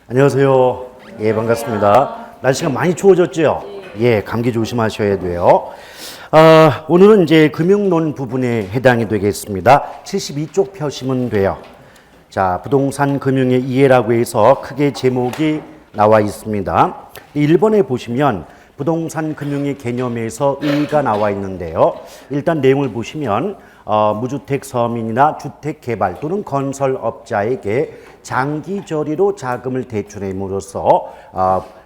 안녕하세요. 예, 반갑습니다. 날씨가 많이 추워졌죠? 예, 감기 조심하셔야 돼요. 오늘은 이제 금융론 부분에 해당이 되겠습니다. 72쪽 펴시면 돼요. 자, 부동산 금융의 이해라고 해서 크게 제목이 나와 있습니다. 1번에 보시면 부동산 금융의 개념에서 의의가 나와 있는데요. 일단 내용을 보시면 무주택 서민이나 주택 개발 또는 건설업자에게 장기 저리로 자금을 대출함으로써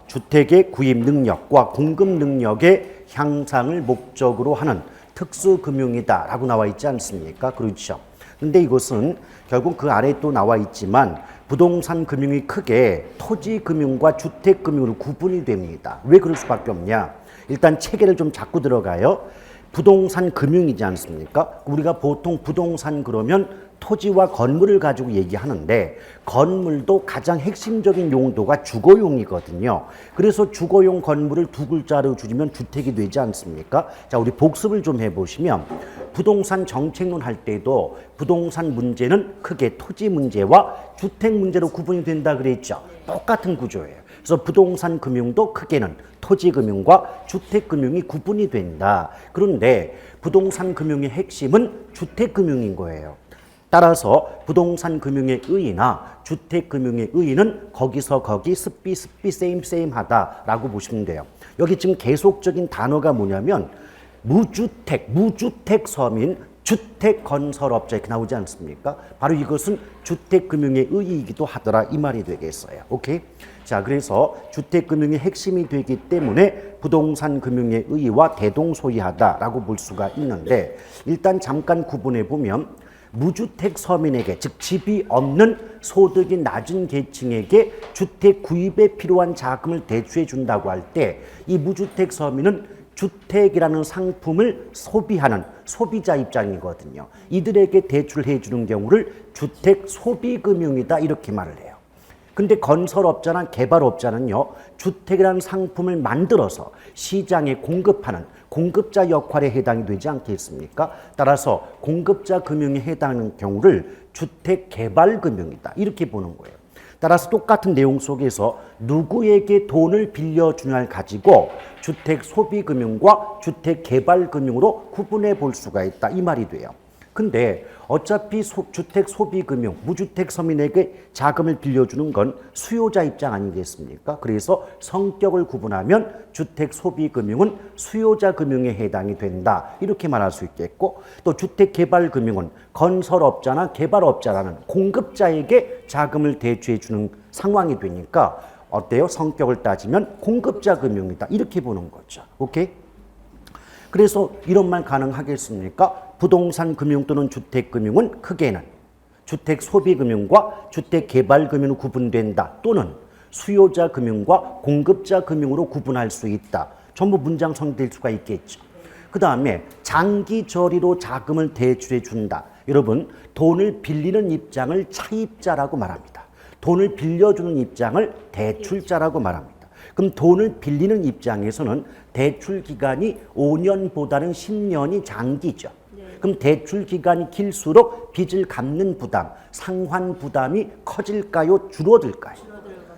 주택의 구입 능력과 공급 능력의 향상을 목적으로 하는 특수금융이다라고 나와 있지 않습니까? 그렇죠. 근데 이것은 결국 그 아래에 또 나와 있지만 부동산 금융이 크게 토지 금융과 주택 금융으로 구분이 됩니다. 왜 그럴 수밖에 없냐? 일단 체계를 좀 잡고 들어가요. 부동산 금융이지 않습니까? 우리가 보통 부동산 그러면 토지와 건물을 가지고 얘기하는데 건물도 가장 핵심적인 용도가 주거용이거든요. 그래서 주거용 건물을 두 글자로 줄이면 주택이 되지 않습니까? 자, 우리 복습을 좀 해보시면 부동산 정책론 할 때도 부동산 문제는 크게 토지 문제와 주택 문제로 구분이 된다 그랬죠. 똑같은 구조예요. 그래서 부동산 금융도 크게는 토지 금융과 주택 금융이 구분이 된다. 그런데 부동산 금융의 핵심은 주택 금융인 거예요. 따라서 부동산 금융의 의의나 주택 금융의 의의는 거기서 거기 스피 세임 하다라고 보시면 돼요. 여기 지금 계속적인 단어가 뭐냐면 무주택 서민 주택 건설업자 이렇게 나오지 않습니까? 바로 이것은 주택 금융의 의의이기도 하더라 이 말이 되겠어요. 오케이? 자, 그래서 주택 금융의 핵심이 되기 때문에 부동산 금융의 의의와 대동소이하다라고 볼 수가 있는데 일단 잠깐 구분해 보면 무주택 서민에게 즉 집이 없는 소득이 낮은 계층에게 주택 구입에 필요한 자금을 대출해 준다고 할 때 이 무주택 서민은 주택이라는 상품을 소비하는 소비자 입장이거든요. 이들에게 대출해 주는 경우를 주택 소비금융이다 이렇게 말을 해요. 근데 건설업자나 개발업자는요, 주택이라는 상품을 만들어서 시장에 공급하는 공급자 역할에 해당이 되지 않겠습니까? 따라서 공급자 금융에 해당하는 경우를 주택 개발 금융이다 이렇게 보는 거예요. 따라서 똑같은 내용 속에서 누구에게 돈을 빌려주냐를 가지고 주택 소비 금융과 주택 개발 금융으로 구분해 볼 수가 있다 이 말이 돼요. 근데 어차피 주택 소비 금융, 무주택 서민에게 자금을 빌려주는 건 수요자 입장 아니겠습니까? 그래서 성격을 구분하면 주택 소비 금융은 수요자 금융에 해당이 된다. 이렇게 말할 수 있겠고 또 주택 개발 금융은 건설업자나 개발업자라는 공급자에게 자금을 대출해 주는 상황이 되니까 어때요? 성격을 따지면 공급자 금융이다. 이렇게 보는 거죠. 오케이? 그래서 이런 말 가능하겠습니까? 부동산 금융 또는 주택 금융은 크게는 주택 소비 금융과 주택 개발 금융으로 구분된다. 또는 수요자 금융과 공급자 금융으로 구분할 수 있다. 전부 문장 성립될 수가 있겠죠. 그 다음에 장기 저리로 자금을 대출해 준다. 여러분, 돈을 빌리는 입장을 차입자라고 말합니다. 돈을 빌려주는 입장을 대출자라고 말합니다. 그럼 돈을 빌리는 입장에서는 대출 기간이 5년보다는 10년이 장기죠. 그럼 대출 기간이 길수록 빚을 갚는 부담, 상환 부담이 커질까요? 줄어들까요?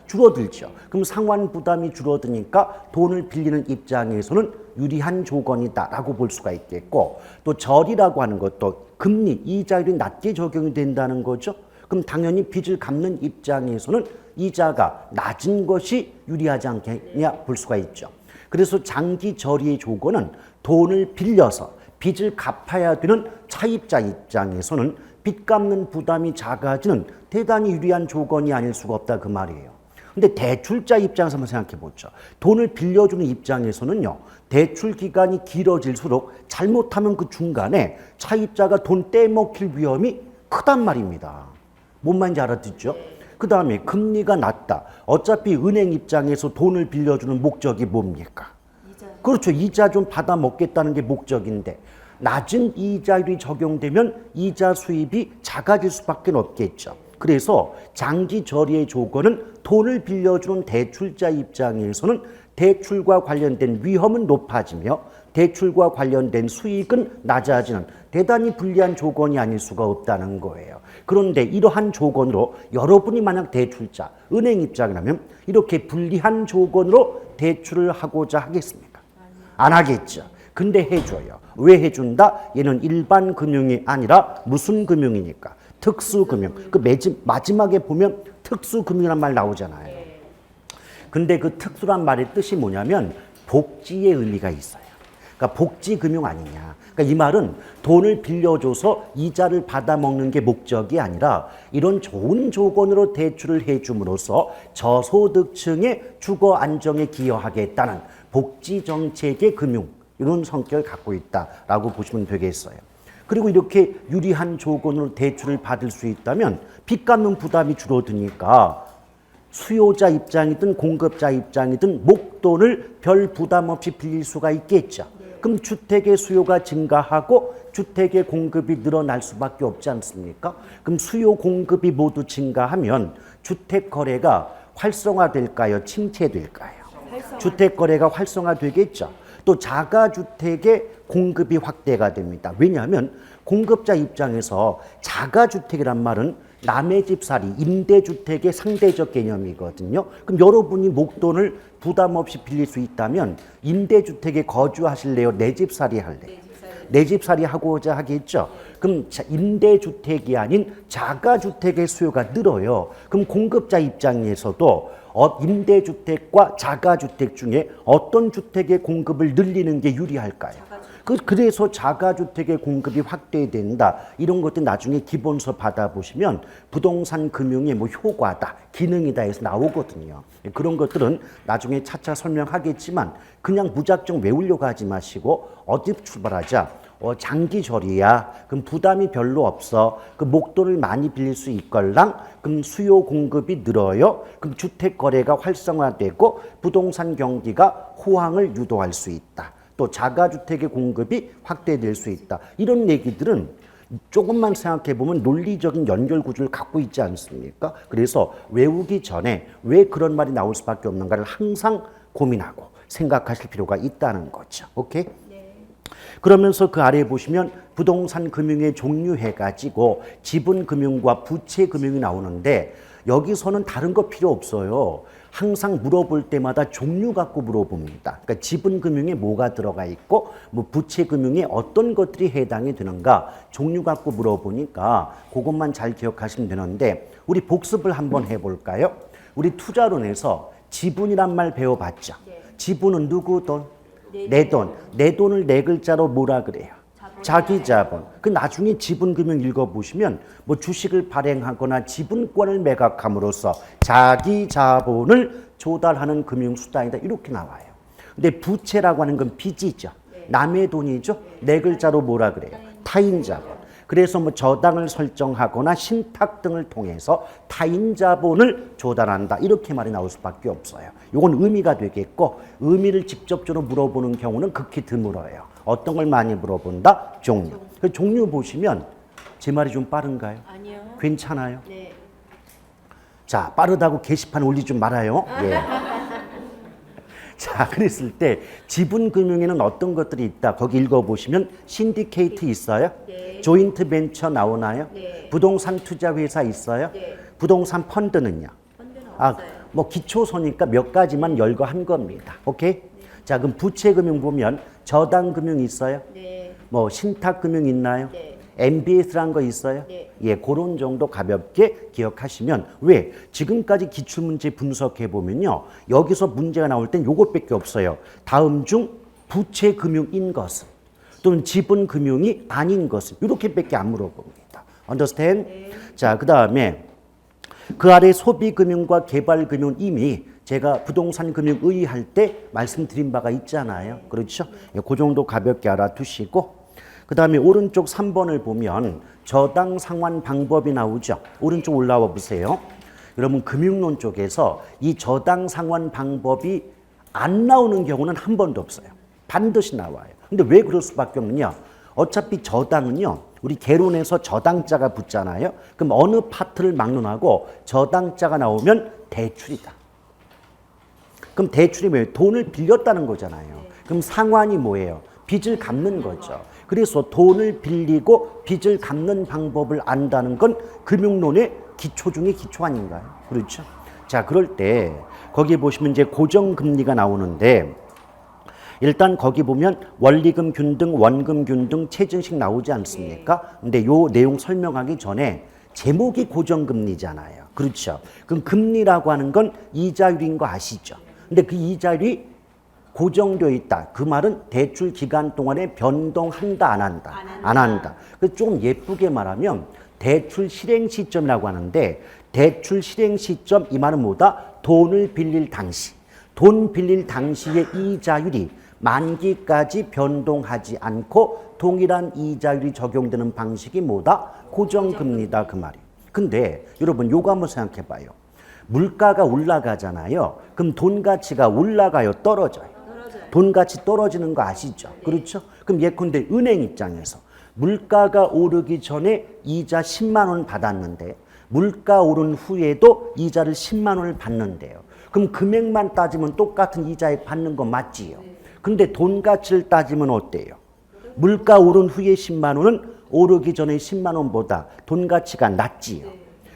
줄어들죠. 그럼 상환 부담이 줄어드니까 돈을 빌리는 입장에서는 유리한 조건이다라고 볼 수가 있겠고 또 절이라고 하는 것도 금리, 이자율이 낮게 적용이 된다는 거죠. 그럼 당연히 빚을 갚는 입장에서는 이자가 낮은 것이 유리하지 않겠냐 볼 수가 있죠. 그래서 장기 저리의 조건은 돈을 빌려서 빚을 갚아야 되는 차입자 입장에서는 빚 갚는 부담이 작아지는 대단히 유리한 조건이 아닐 수가 없다 그 말이에요. 근데 대출자 입장에서 한번 생각해 보죠. 돈을 빌려주는 입장에서는요. 대출 기간이 길어질수록 잘못하면 그 중간에 차입자가 돈 떼먹힐 위험이 크단 말입니다. 뭔 말인지 알아듣죠? 그 다음에 금리가 낮다. 어차피 은행 입장에서 돈을 빌려주는 목적이 뭡니까? 그렇죠. 이자 좀 받아 먹겠다는 게 목적인데 낮은 이자율이 적용되면 이자 수입이 작아질 수밖에 없겠죠. 그래서 장기 저리의 조건은 돈을 빌려주는 대출자 입장에서는 대출과 관련된 위험은 높아지며 대출과 관련된 수익은 낮아지는 대단히 불리한 조건이 아닐 수가 없다는 거예요. 그런데 이러한 조건으로 여러분이 만약 대출자, 은행 입장이라면 이렇게 불리한 조건으로 대출을 하고자 하겠습니까? 안 하겠죠. 근데 해줘요. 왜 해준다? 얘는 일반 금융이 아니라 무슨 금융이니까? 특수금융. 그 마지막에 보면 특수금융이란 말 나오잖아요. 근데 그 특수란 말의 뜻이 뭐냐면 복지의 의미가 있어요. 그러니까 복지금융 아니냐. 그러니까 이 말은 돈을 빌려줘서 이자를 받아먹는 게 목적이 아니라 이런 좋은 조건으로 대출을 해줌으로써 저소득층의 주거 안정에 기여하겠다는 복지정책의 금융, 이런 성격을 갖고 있다라고 보시면 되겠어요. 그리고 이렇게 유리한 조건으로 대출을 받을 수 있다면 빚 갚는 부담이 줄어드니까 수요자 입장이든 공급자 입장이든 목돈을 별 부담 없이 빌릴 수가 있겠죠. 그럼 주택의 수요가 증가하고 주택의 공급이 늘어날 수밖에 없지 않습니까? 그럼 수요 공급이 모두 증가하면 주택 거래가 활성화될까요? 침체될까요? 주택 거래가 활성화되겠죠. 또 자가주택의 공급이 확대가 됩니다. 왜냐하면 공급자 입장에서 자가주택이란 말은 남의 집살이, 임대주택의 상대적 개념이거든요. 그럼 여러분이 목돈을 부담 없이 빌릴 수 있다면 임대주택에 거주하실래요? 내 집살이 할래요? 내 집살이 하고자 하겠죠. 그럼 임대주택이 아닌 자가주택의 수요가 늘어요. 그럼 공급자 입장에서도 임대주택과 자가주택 중에 어떤 주택의 공급을 늘리는 게 유리할까요? 그래서 자가주택의 공급이 확대된다. 이런 것들 나중에 기본서 받아보시면 부동산 금융의 뭐 효과다, 기능이다 해서 나오거든요. 그런 것들은 나중에 차차 설명하겠지만 그냥 무작정 외우려고 하지 마시고 어디 출발하자. 장기절이야. 그럼 부담이 별로 없어. 그 목돈을 많이 빌릴 수 있걸랑. 그럼 수요 공급이 늘어요. 그럼 주택 거래가 활성화되고 부동산 경기가 호황을 유도할 수 있다. 또 자가주택의 공급이 확대될 수 있다. 이런 얘기들은 조금만 생각해 보면 논리적인 연결 구조를 갖고 있지 않습니까? 그래서 외우기 전에 왜 그런 말이 나올 수밖에 없는가를 항상 고민하고 생각하실 필요가 있다는 거죠. 오케이? 그러면서 그 아래에 보시면 부동산 금융의 종류 해가지고 지분금융과 부채금융이 나오는데 여기서는 다른 거 필요 없어요. 항상 물어볼 때마다 종류 갖고 물어봅니다. 그러니까 지분금융에 뭐가 들어가 있고 뭐 부채금융에 어떤 것들이 해당이 되는가 종류 갖고 물어보니까 그것만 잘 기억하시면 되는데 우리 복습을 한번 해볼까요? 우리 투자론에서 지분이란 말 배워봤죠. 지분은 누구 돈? 내 돈. 내 돈을 네 글자로 뭐라 그래요? 자기 자본. 그 나중에 지분금융 읽어보시면 뭐 주식을 발행하거나 지분권을 매각함으로써 자기 자본을 조달하는 금융수단이다. 이렇게 나와요. 근데 부채라고 하는 건 빚이죠. 남의 돈이죠. 네 글자로 뭐라 그래요? 타인 자본. 그래서 뭐 저당을 설정하거나 신탁 등을 통해서 타인 자본을 조달한다. 이렇게 말이 나올 수밖에 없어요. 이건 의미가 되겠고 의미를 직접적으로 물어보는 경우는 극히 드물어요. 어떤 걸 많이 물어본다? 종류. 그 종류 보시면 제 말이 좀 빠른가요? 아니요. 괜찮아요? 네. 자, 빠르다고 게시판 올리지 말아요. 예. 자, 그랬을 때 지분금융에는 어떤 것들이 있다. 거기 읽어보시면 신디케이트 있어요? 네. 조인트 벤처 나오나요? 네. 부동산 투자 회사 있어요? 네. 부동산 펀드는요? 펀드는 없어요. 뭐 기초서니까 몇 가지만 열거한 겁니다. 오케이? 자, 그럼 부채금융 보면 저당금융 있어요? 네. 뭐 신탁금융 있나요? 네. MBS란 거 있어요? 네. 예, 그런 정도 가볍게 기억하시면 왜? 지금까지 기출문제 분석해 보면요. 여기서 문제가 나올 땐 요것밖에 없어요. 다음 중 부채금융인 것은 또는 지분금융이 아닌 것은 이렇게밖에 안 물어봅니다. Understand? 네. 자, 그 다음에 그 아래 소비금융과 개발금융 이미 제가 부동산금융 의의할 때 말씀드린 바가 있잖아요. 그렇죠? 그 정도 가볍게 알아두시고 그 다음에 오른쪽 3번을 보면 저당 상환 방법이 나오죠. 오른쪽 올라와 보세요. 여러분 금융론 쪽에서 이 저당 상환 방법이 안 나오는 경우는 한 번도 없어요. 반드시 나와요. 근데 왜 그럴 수밖에 없느냐? 어차피 저당은요. 우리 개론에서 저당자가 붙잖아요. 그럼 어느 파트를 막론하고 저당자가 나오면 대출이다. 그럼 대출이 뭐예요? 돈을 빌렸다는 거잖아요. 그럼 상환이 뭐예요? 빚을 갚는 거죠. 그래서 돈을 빌리고 빚을 갚는 방법을 안다는 건 금융론의 기초 중에 기초 아닌가요? 그렇죠? 자, 그럴 때 거기 보시면 이제 고정금리가 나오는데 일단 거기 보면 원리금 균등, 원금 균등, 체증식 나오지 않습니까? 근데 요 내용 설명하기 전에 제목이 고정금리잖아요. 그렇죠? 그럼 금리라고 하는 건 이자율인 거 아시죠? 근데 그 이자율이 고정되어 있다. 그 말은 대출 기간 동안에 변동한다, 안 한다? 안 한다. 그 좀 예쁘게 말하면 대출 실행 시점이라고 하는데 대출 실행 시점 이 말은 뭐다? 돈을 빌릴 당시. 돈 빌릴 당시의 이자율이 만기까지 변동하지 않고 동일한 이자율이 적용되는 방식이 뭐다? 고정금리다 그 말이에요. 근데 여러분 요거 한번 생각해 봐요. 물가가 올라가잖아요. 그럼 돈 가치가 올라가요? 떨어져요? 돈 가치 떨어지는 거 아시죠? 그렇죠? 그럼 예컨대 은행 입장에서 물가가 오르기 전에 이자 10만 원 받았는데 물가 오른 후에도 이자를 10만 원을 받는데요. 그럼 금액만 따지면 똑같은 이자액 받는 거 맞지요? 근데 돈 가치를 따지면 어때요? 물가 오른 후에 10만 원은 오르기 전에 10만 원보다 돈 가치가 낮지요.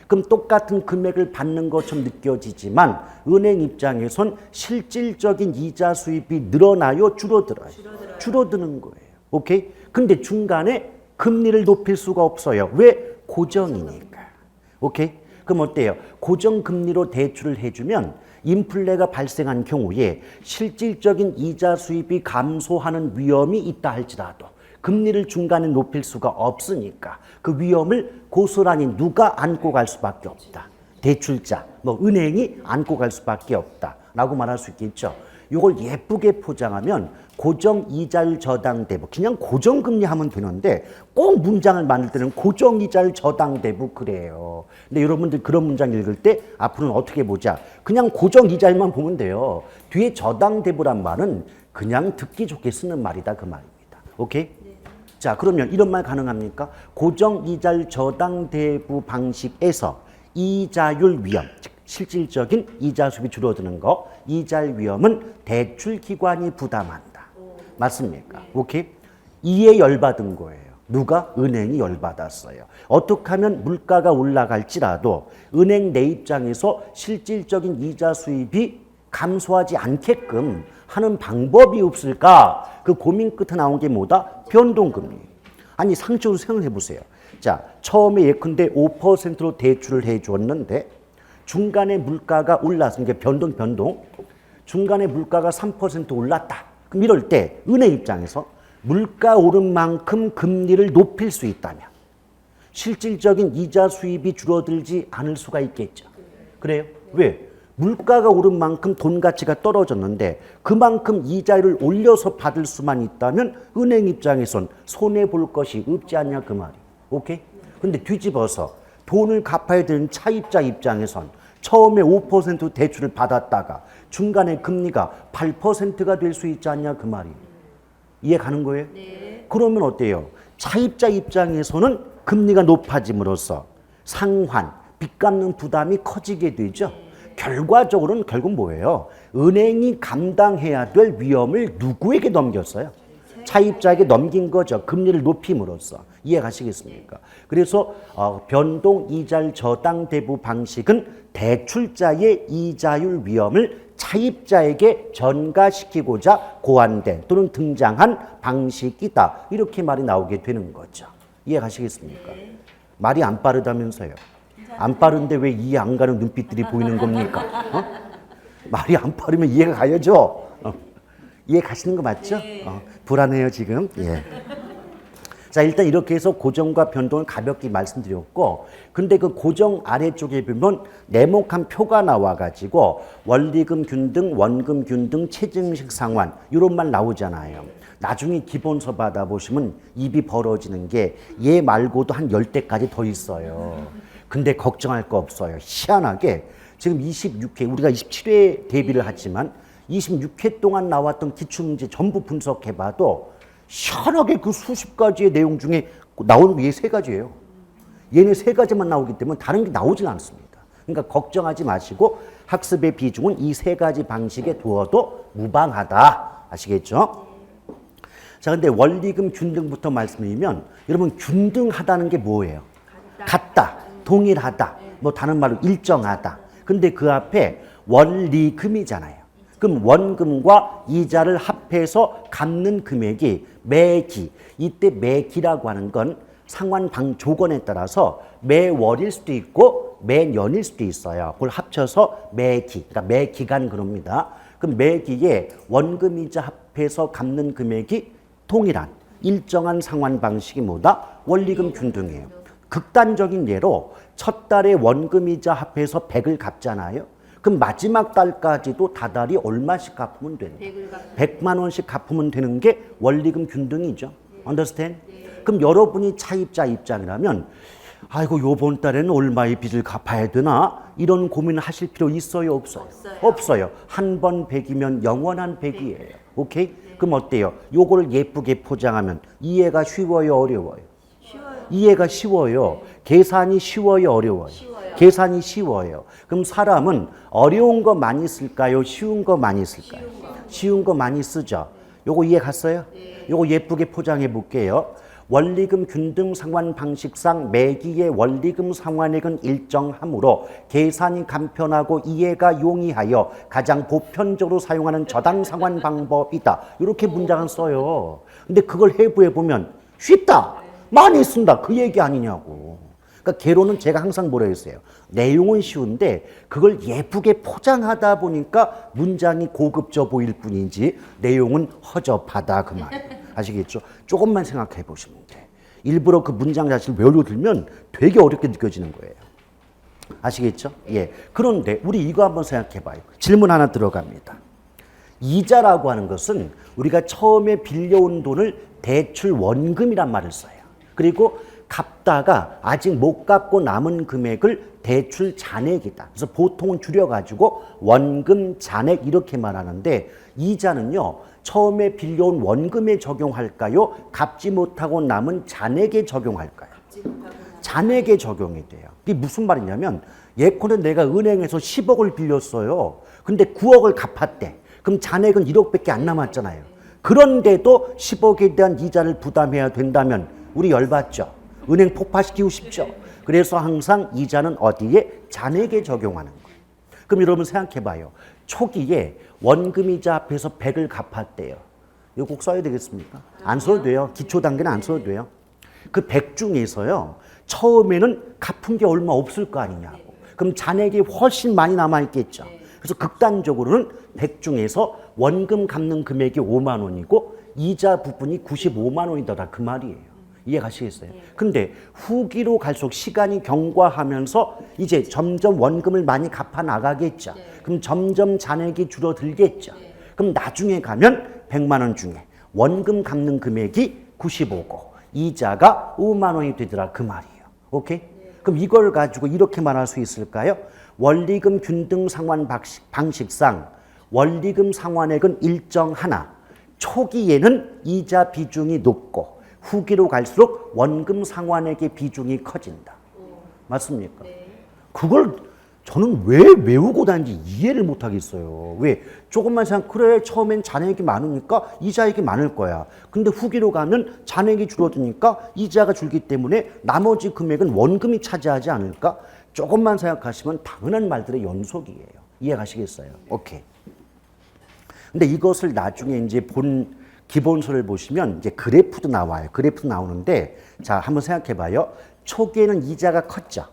그럼 똑같은 금액을 받는 것처럼 느껴지지만 은행 입장에선 실질적인 이자 수입이 늘어나요? 줄어들어요? 줄어드는 거예요. 오케이? 근데 중간에 금리를 높일 수가 없어요. 왜? 고정이니까. 오케이? 그럼 어때요? 고정금리로 대출을 해주면 인플레가 발생한 경우에 실질적인 이자 수입이 감소하는 위험이 있다 할지라도 금리를 중간에 높일 수가 없으니까 그 위험을 고스란히 누가 안고 갈 수밖에 없다. 대출자, 뭐 은행이 안고 갈 수밖에 없다라고 말할 수 있겠죠. 이걸 예쁘게 포장하면 고정이자율 저당대부, 그냥 고정금리 하면 되는데 꼭 문장을 만들 때는 고정이자율 저당대부 그래요. 근데 여러분들 그런 문장 읽을 때 앞으로는 어떻게 보자. 그냥 고정이자율만 보면 돼요. 뒤에 저당대부란 말은 그냥 듣기 좋게 쓰는 말이다 그 말입니다. 오케이? 자, 그러면 이런 말 가능합니까? 고정이자율 저당대부 방식에서 이자율 위험, 즉 실질적인 이자 수입이 줄어드는 거, 이자율 위험은 대출 기관이 부담한다. 맞습니까? 오케이? 이에 열받은 거예요. 누가? 은행이 열받았어요. 어떻게 하면 물가가 올라갈지라도 은행 내 입장에서 실질적인 이자 수입이 감소하지 않게끔 하는 방법이 없을까? 그 고민 끝에 나온 게 뭐다? 변동금리. 아니 상식적으로 생각해 보세요. 자, 처음에 예컨대 5%로 대출을 해 줬는데 중간에 물가가 올랐어. 이게 변동. 중간에 물가가 3% 올랐다. 그럼 이럴 때 은행 입장에서 물가 오른 만큼 금리를 높일 수 있다면 실질적인 이자 수입이 줄어들지 않을 수가 있겠죠. 그래요? 왜? 물가가 오른 만큼 돈 가치가 떨어졌는데 그만큼 이자율을 올려서 받을 수만 있다면 은행 입장에선 손해볼 것이 없지 않냐 그 말이. 오케이? 근데 뒤집어서 돈을 갚아야 되는 차입자 입장에선 처음에 5% 대출을 받았다가 중간에 금리가 8%가 될 수 있지 않냐 그 말이. 이해 가는 거예요? 네. 그러면 어때요? 차입자 입장에서는 금리가 높아짐으로써 상환, 빚 갚는 부담이 커지게 되죠. 결과적으로는 결국 뭐예요? 은행이 감당해야 될 위험을 누구에게 넘겼어요? 차입자에게 넘긴 거죠. 금리를 높임으로써. 이해 가시겠습니까? 그래서 변동 이자율 저당 대부 방식은 대출자의 이자율 위험을 차입자에게 전가시키고자 고안된 또는 등장한 방식이다. 이렇게 말이 나오게 되는 거죠. 이해 가시겠습니까? 말이 안 빠르다면서요. 안 빠른데 왜 이해 안 가는 눈빛들이 보이는 겁니까? 말이 안 빠르면 이해가 가야죠. 이해 가시는 거 맞죠? 불안해요 지금. 예. 자, 일단 이렇게 해서 고정과 변동을 가볍게 말씀드렸고, 근데 그 고정 아래쪽에 보면 네모칸 표가 나와가지고 원리금 균등, 원금 균등, 체증식 상환 이런 말 나오잖아요. 나중에 기본서 받아보시면 입이 벌어지는 게 얘 말고도 한 10대까지 더 있어요. 근데 걱정할 거 없어요. 희한하게 지금 26회, 우리가 27회 대비를 하지만 26회 동안 나왔던 기출문제 전부 분석해봐도 희한하게 그 수십 가지의 내용 중에 나오는 게 얘 세 가지예요. 얘네 세 가지만 나오기 때문에 다른 게 나오질 않습니다. 그러니까 걱정하지 마시고 학습의 비중은 이 세 가지 방식에 두어도 무방하다. 아시겠죠? 자, 근데 원리금 균등부터 말씀드리면 여러분 균등하다는 게 뭐예요? 같다, 동일하다, 뭐 다른 말로 일정하다. 근데 그 앞에 원리금이잖아요. 그럼 원금과 이자를 합해서 갚는 금액이 매기. 이때 매기라고 하는 건 상환 조건에 따라서 매월일 수도 있고 매년일 수도 있어요. 그걸 합쳐서 매기, 그러니까 매기간 그럽니다. 그럼 매기에 원금이자 합해서 갚는 금액이 동일한 일정한 상환 방식이 뭐다? 원리금 균등이에요. 극단적인 예로 첫 달에 원금이자 합해서 100을 갚잖아요. 그럼 마지막 달까지도 다달이 얼마씩 갚으면 되는 거예요? 100만 원씩 갚으면 되는 게 원리금 균등이죠. Understand? 그럼 여러분이 차입자 입장이라면 아이고 요번 달에는 얼마의 빚을 갚아야 되나? 이런 고민을 하실 필요 있어요? 없어요? 없어요. 한 번 100이면 영원한 100이에요. 오케이? 그럼 어때요? 요거를 예쁘게 포장하면 이해가 쉬워요? 어려워요? 이해가 쉬워요. 계산이 쉬워요? 어려워요? 계산이 쉬워요. 그럼 사람은 어려운 거 많이 쓸까요? 쉬운 거 많이 쓸까요? 쉬운 거 많이 쓰죠. 요거 이해 갔어요? 요거 예쁘게 포장해 볼게요. 원리금 균등 상환 방식상 매기의 원리금 상환액은 일정하므로 계산이 간편하고 이해가 용이하여 가장 보편적으로 사용하는 저당 상환 방법이다. 이렇게 문장을 써요. 근데 그걸 해부해 보면 쉽다. 많이 쓴다. 그 얘기 아니냐고. 그러니까 개론은 제가 항상 뭐라 했어요. 내용은 쉬운데 그걸 예쁘게 포장하다 보니까 문장이 고급져 보일 뿐이지 내용은 허접하다 그 말이에요. 아시겠죠? 조금만 생각해 보시면 돼. 일부러 그 문장 자체를 외워들면 되게 어렵게 느껴지는 거예요. 아시겠죠? 예. 그런데 우리 이거 한번 생각해 봐요. 질문 하나 들어갑니다. 이자라고 하는 것은 우리가 처음에 빌려온 돈을 대출 원금이란 말을 써요. 그리고 갚다가 아직 못 갚고 남은 금액을 대출 잔액이다. 그래서 보통은 줄여가지고 원금 잔액 이렇게 말하는데 이자는요. 처음에 빌려온 원금에 적용할까요? 갚지 못하고 남은 잔액에 적용할까요? 잔액에 적용이 돼요. 이게 무슨 말이냐면 예컨대 내가 은행에서 10억을 빌렸어요. 근데 9억을 갚았대. 그럼 잔액은 1억밖에 안 남았잖아요. 그런데도 10억에 대한 이자를 부담해야 된다면 우리 열받죠? 은행 폭파시키고 싶죠? 그래서 항상 이자는 어디에? 잔액에 적용하는 거예요. 그럼 여러분 생각해 봐요. 초기에 원금이자 앞에서 100을 갚았대요. 이거 꼭 써야 되겠습니까? 안 써도 돼요. 기초 단계는 안 써도 돼요. 그 100 중에서요. 처음에는 갚은 게 얼마 없을 거 아니냐고. 그럼 잔액이 훨씬 많이 남아있겠죠. 그래서 극단적으로는 100 중에서 원금 갚는 금액이 5만 원이고 이자 부분이 95만 원이더라 그 말이에요. 이해 가시겠어요? 근데 후기로 갈수록 시간이 경과하면서 이제 점점 원금을 많이 갚아 나가겠죠. 그럼 점점 잔액이 줄어들겠죠. 그럼 나중에 가면 100만 원 중에 원금 갚는 금액이 95고 이자가 5만 원이 되더라 그 말이에요. 오케이? 그럼 이걸 가지고 이렇게 말할 수 있을까요? 원리금 균등 상환 방식상 원리금 상환액은 일정하나 초기에는 이자 비중이 높고 후기로 갈수록 원금 상환액의 비중이 커진다. 맞습니까? 그걸 저는 왜 외우고 다니는지 이해를 못 하겠어요. 왜? 조금만 생각, 그래, 처음엔 잔액이 많으니까 이자액이 많을 거야. 근데 후기로 가면 잔액이 줄어드니까 이자가 줄기 때문에 나머지 금액은 원금이 차지하지 않을까? 조금만 생각하시면 당연한 말들의 연속이에요. 이해가시겠어요? 오케이. 근데 이것을 나중에 이제 기본서를 보시면 이제 그래프도 나와요. 그래프도 나오는데 자, 한번 생각해 봐요. 초기에는 이자가 컸죠.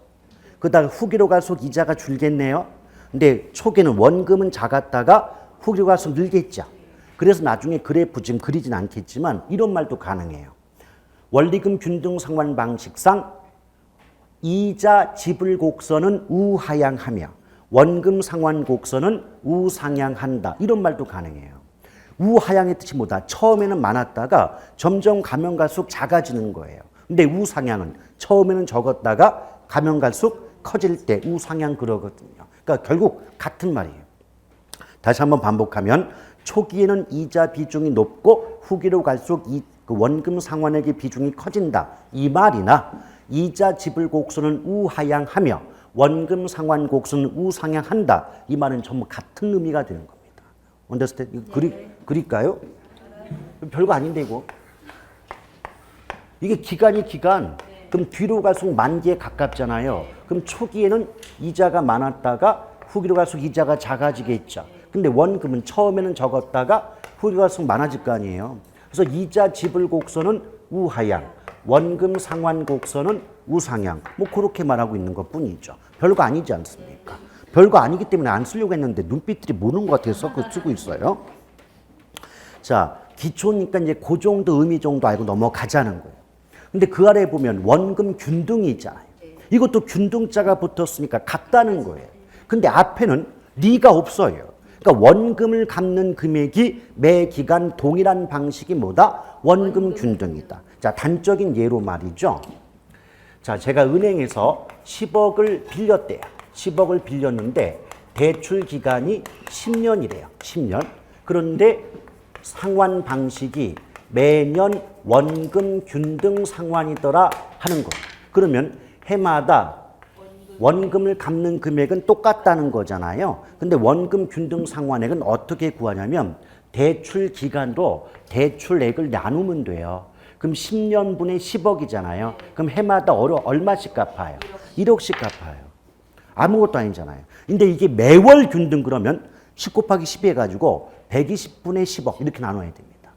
그다음 후기로 갈수록 이자가 줄겠네요. 근데 초기에는 원금은 작았다가 후기로 갈수록 늘겠죠. 그래서 나중에 그래프 지금 그리진 않겠지만 이런 말도 가능해요. 원리금 균등 상환 방식상 이자 지불 곡선은 우하향하며 원금 상환 곡선은 우상향한다. 이런 말도 가능해요. 우하향의 뜻이 뭐다? 처음에는 많았다가 점점 가면 갈수록 작아지는 거예요. 근데 우상향은 처음에는 적었다가 가면 갈수록 커질 때 우상향 그러거든요. 그러니까 결국 같은 말이에요. 다시 한번 반복하면 초기에는 이자 비중이 높고 후기로 갈수록 그 원금 상환액의 비중이 커진다. 이 말이나 이자 지불 곡선은 우하향하며 원금 상환 곡선은 우상향한다. 이 말은 전부 같은 의미가 되는 겁니다. 언더스탠드? 그릴까요? 별거 아닌데 이거. 이게 기간이 기간. 그럼 뒤로 갈수록 만기에 가깝잖아요. 그럼 초기에는 이자가 많았다가 후기로 갈수록 이자가 작아지겠죠. 근데 원금은 처음에는 적었다가 후기로 갈수록 많아질 거 아니에요. 그래서 이자 지불 곡선은 우하향, 원금 상환 곡선은 우상향. 뭐 그렇게 말하고 있는 것 뿐이죠. 별거 아니지 않습니까? 별거 아니기 때문에 안 쓰려고 했는데 눈빛들이 모르는 것 같아서 그거 쓰고 있어요. 자, 기초니까 이제 그 정도 의미 정도 알고 넘어가자는 거예요. 근데 그 아래에 보면 원금 균등이 있잖아요. 이것도 균등자가 붙었으니까 같다는 거예요. 근데 앞에는 리가 없어요. 그러니까 원금을 갚는 금액이 매 기간 동일한 방식이 뭐다? 원금 균등이다. 자, 단적인 예로 말이죠. 자, 제가 은행에서 10억을 빌렸대요. 10억을 빌렸는데 대출 기간이 10년이래요. 10년. 그런데 상환 방식이 매년 원금 균등 상환이더라 하는 거. 그러면 해마다 원금을 갚는 금액은 똑같다는 거잖아요. 근데 원금 균등 상환액은 어떻게 구하냐면 대출 기간으로 대출액을 나누면 돼요. 그럼 10년분의 10억이잖아요. 그럼 해마다 얼마씩 갚아요? 1억씩 갚아요. 아무것도 아니잖아요. 근데 이게 매월 균등 그러면 10 곱하기 12 해가지고 120분의 10억 이렇게 나눠야 됩니다.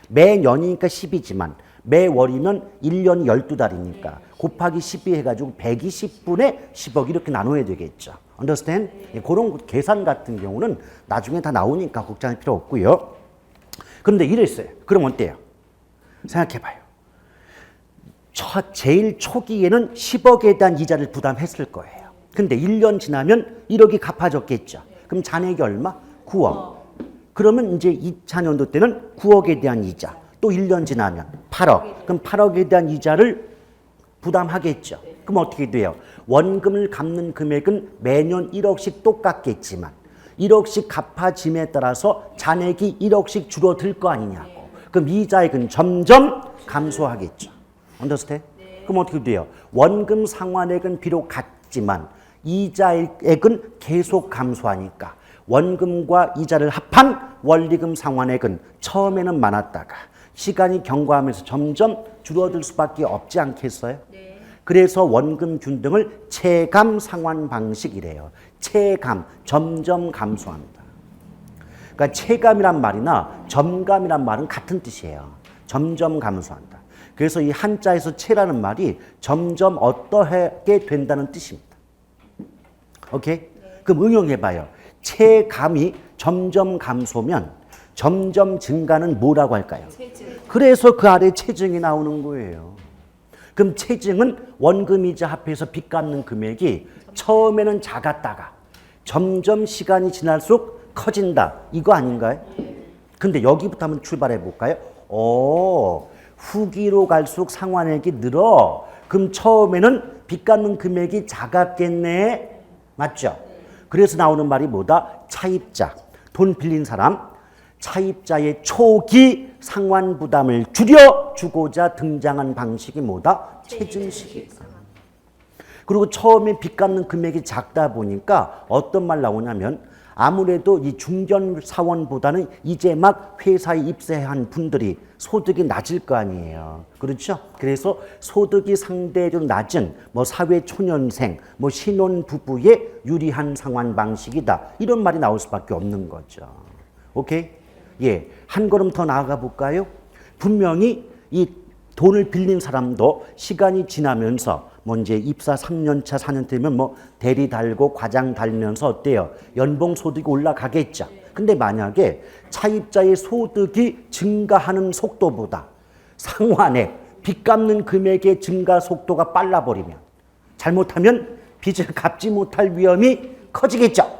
매년이니까 10이지만 매월이면 1년이 12달이니까 곱하기 12 해가지고 120분의 10억 이렇게 나눠야 되겠죠. Understand? 그런 계산 같은 경우는 나중에 다 나오니까 걱정할 필요 없고요. 그런데 이랬어요. 그럼 어때요? 생각해봐요. 제일 초기에는 10억에 대한 이자를 부담했을 거예요. 근데 1년 지나면 1억이 갚아졌겠죠. 그럼 잔액이 얼마? 9억. 그러면 이제 2차 년도 때는 9억에 대한 이자. 또 1년 지나면 8억. 그럼 8억에 대한 이자를 부담하겠죠. 그럼 어떻게 돼요? 원금을 갚는 금액은 매년 1억씩 똑같겠지만 1억씩 갚아짐에 따라서 잔액이 1억씩 줄어들 거 아니냐고. 그럼 이자액은 점점 감소하겠죠. understand? 그럼 어떻게 돼요? 원금 상환액은 비록 같지만 이자액은 계속 감소하니까 원금과 이자를 합한 원리금 상환액은 처음에는 많았다가 시간이 경과하면서 점점 줄어들 수밖에 없지 않겠어요? 네. 그래서 원금 균등을 체감 상환 방식이래요. 체감, 점점 감소합니다. 그러니까 체감이란 말이나 점감이란 말은 같은 뜻이에요. 점점 감소한다. 그래서 이 한자에서 체라는 말이 점점 어떠하게 된다는 뜻입니다. 오케이? 네. 그럼 응용해봐요. 체감이 점점 감소면 점점 증가는 뭐라고 할까요? 체증. 그래서 그 아래 체증이 나오는 거예요. 그럼 체증은 원금이자 합해서 빚 갚는 금액이 처음에는 작았다가 점점 시간이 지날수록 커진다. 이거 아닌가요? 근데 여기부터 한번 출발해 볼까요? 후기로 갈수록 상환액이 늘어. 그럼 처음에는 빚 갚는 금액이 작았겠네. 맞죠? 그래서 나오는 말이 뭐다? 차입자. 돈 빌린 사람. 차입자의 초기 상환 부담을 줄여주고자 등장한 방식이 뭐다? 체증식이다. 그리고 처음에 빚 갚는 금액이 작다 보니까 어떤 말 나오냐면 아무래도 이 중견 사원보다는 이제 막 회사에 입사한 분들이 소득이 낮을 거 아니에요. 그렇죠? 그래서 소득이 상대적으로 낮은 뭐 사회 초년생, 뭐 신혼 부부에 유리한 상환 방식이다. 이런 말이 나올 수밖에 없는 거죠. 오케이? 예, 한 걸음 더 나아가 볼까요? 분명히 이 돈을 빌린 사람도 시간이 지나면서 뭐 이제 입사 3년 차, 4년 되면 뭐 대리 달고 과장 달면서 어때요? 연봉 소득이 올라가겠죠. 근데 만약에 차입자의 소득이 증가하는 속도보다 상환액, 빚 갚는 금액의 증가 속도가 빨라버리면 잘못하면 빚을 갚지 못할 위험이 커지겠죠.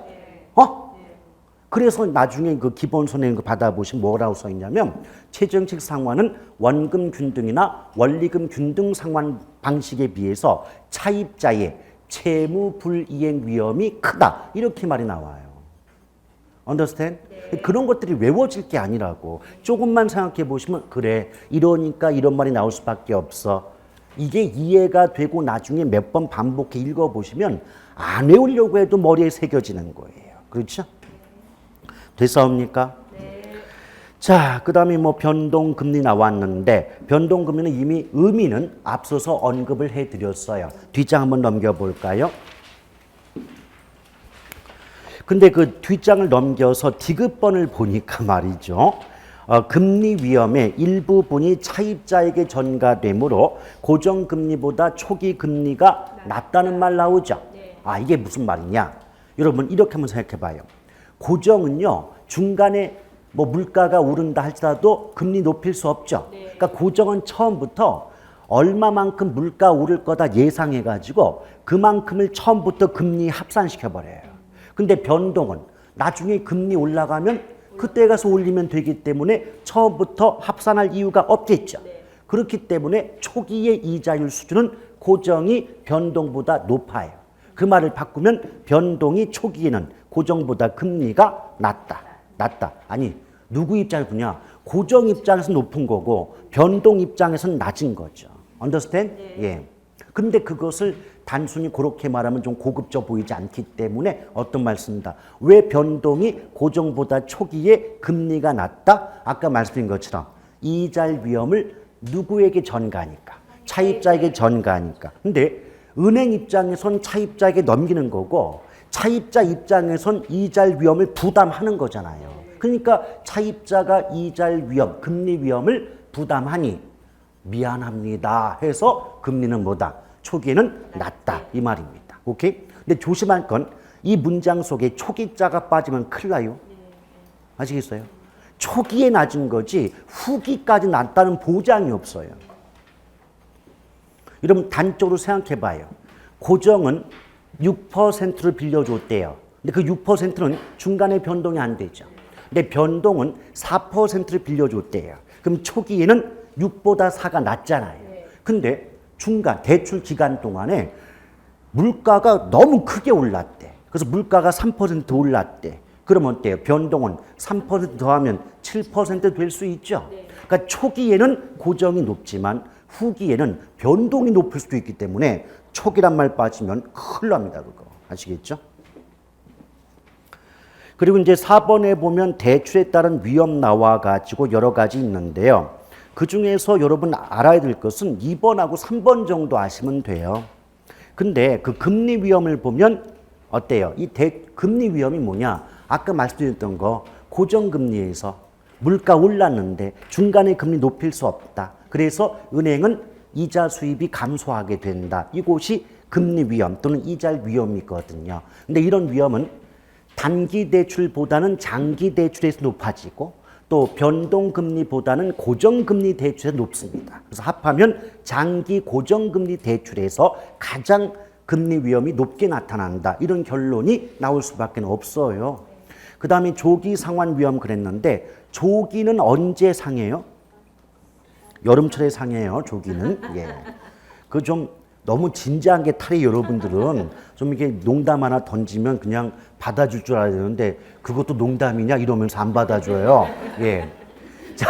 그래서 나중에 그 기본손해 받아보시면 뭐라고 써 있냐면 체증식 상환은 원금 균등이나 원리금 균등 상환 방식에 비해서 차입자의 채무 불이행 위험이 크다. 이렇게 말이 나와요. Understand? 네. 그런 것들이 외워질 게 아니라고. 조금만 생각해 보시면 그래 이러니까 이런 말이 나올 수밖에 없어. 이게 이해가 되고 나중에 몇 번 반복해 읽어보시면 안 외우려고 해도 머리에 새겨지는 거예요. 그렇죠? 됐사옵니까? 네. 자, 그 다음에 뭐 변동금리 나왔는데 변동금리는 이미 의미는 앞서서 언급을 해드렸어요. 뒷장 한번 넘겨볼까요? 근데 그 뒷장을 넘겨서 디귿번을 보니까 말이죠. 금리 위험의 일부분이 차입자에게 전가되므로 고정금리보다 초기 금리가 낮다는 말 나오죠. 아, 이게 무슨 말이냐? 여러분 이렇게 한번 생각해 봐요. 고정은요, 중간에 뭐 물가가 오른다 할지라도 금리 높일 수 없죠. 그러니까 고정은 처음부터 얼마만큼 물가 오를 거다 예상해 가지고 그만큼을 처음부터 금리 합산시켜 버려요. 근데 변동은 나중에 금리 올라가면 그때 가서 올리면 되기 때문에 처음부터 합산할 이유가 없겠죠. 그렇기 때문에 초기의 이자율 수준은 고정이 변동보다 높아요. 그 말을 바꾸면 변동이 초기에는 고정보다 금리가 낮다. 아니, 누구 입장에서 보냐? 고정 입장에서 높은 거고 변동 입장에서는 낮은 거죠. Understand? 예. 근데 그것을 단순히 그렇게 말하면 좀 고급져 보이지 않기 때문에 어떤 말씀입니다. 왜 변동이 고정보다 초기에 금리가 낮다? 아까 말씀드린 것처럼 이자율 위험을 누구에게 전가하니까? 차입자에게 전가하니까. 근데 은행 입장에선 차입자에게 넘기는 거고 차입자 입장에선 이자율 위험을 부담하는 거잖아요. 그러니까 차입자가 이자율 위험, 금리 위험을 부담하니 미안합니다 해서 금리는 뭐다? 초기에는 낮다 이 말입니다. 오케이? 근데 조심할 건 이 문장 속에 초기자가 빠지면 큰일 나요. 아시겠어요? 초기에 낮은 거지 후기까지 낮다는 보장이 없어요. 여러분 단적으로 생각해 봐요. 고정은 6%를 빌려줬대요. 근데 그 6%는 중간에 변동이 안 되죠. 근데 변동은 4%를 빌려줬대요. 그럼 초기에는 6보다 4가 낮잖아요. 근데 중간 대출 기간 동안에 물가가 너무 크게 올랐대. 그래서 물가가 3% 올랐대. 그러면 어때요? 변동은 3% 더하면 7% 될 수 있죠. 그러니까 초기에는 고정이 높지만 후기에는 변동이 높을 수도 있기 때문에 초기란 말 빠지면 큰일 납니다. 그거. 아시겠죠? 그리고 이제 4번에 보면 대출에 따른 위험 나와가지고 여러 가지 있는데요. 그 중에서 여러분 알아야 될 것은 2번하고 3번 정도 아시면 돼요. 근데 그 금리 위험을 보면 어때요? 이 금리 위험이 뭐냐? 아까 말씀드렸던 거 고정금리에서 물가 올랐는데 중간에 금리 높일 수 없다. 그래서 은행은 이자 수입이 감소하게 된다. 이곳이 금리 위험 또는 이자 위험이거든요. 근데 이런 위험은 단기 대출보다는 장기 대출에서 높아지고 또 변동금리보다는 고정금리 대출에서 높습니다. 그래서 합하면 장기 고정금리 대출에서 가장 금리 위험이 높게 나타난다. 이런 결론이 나올 수밖에 없어요. 그 다음에 조기 상환 위험 그랬는데 조기는 언제 상해요? 여름철에 상해요. 조기는. 예. 그 좀 너무 진지한 게 탈이 여러분들은 좀 이렇게 농담 하나 던지면 그냥 받아줄 줄 알아야 되는데 그것도 농담이냐 이러면서 안 받아줘요. 예. 자.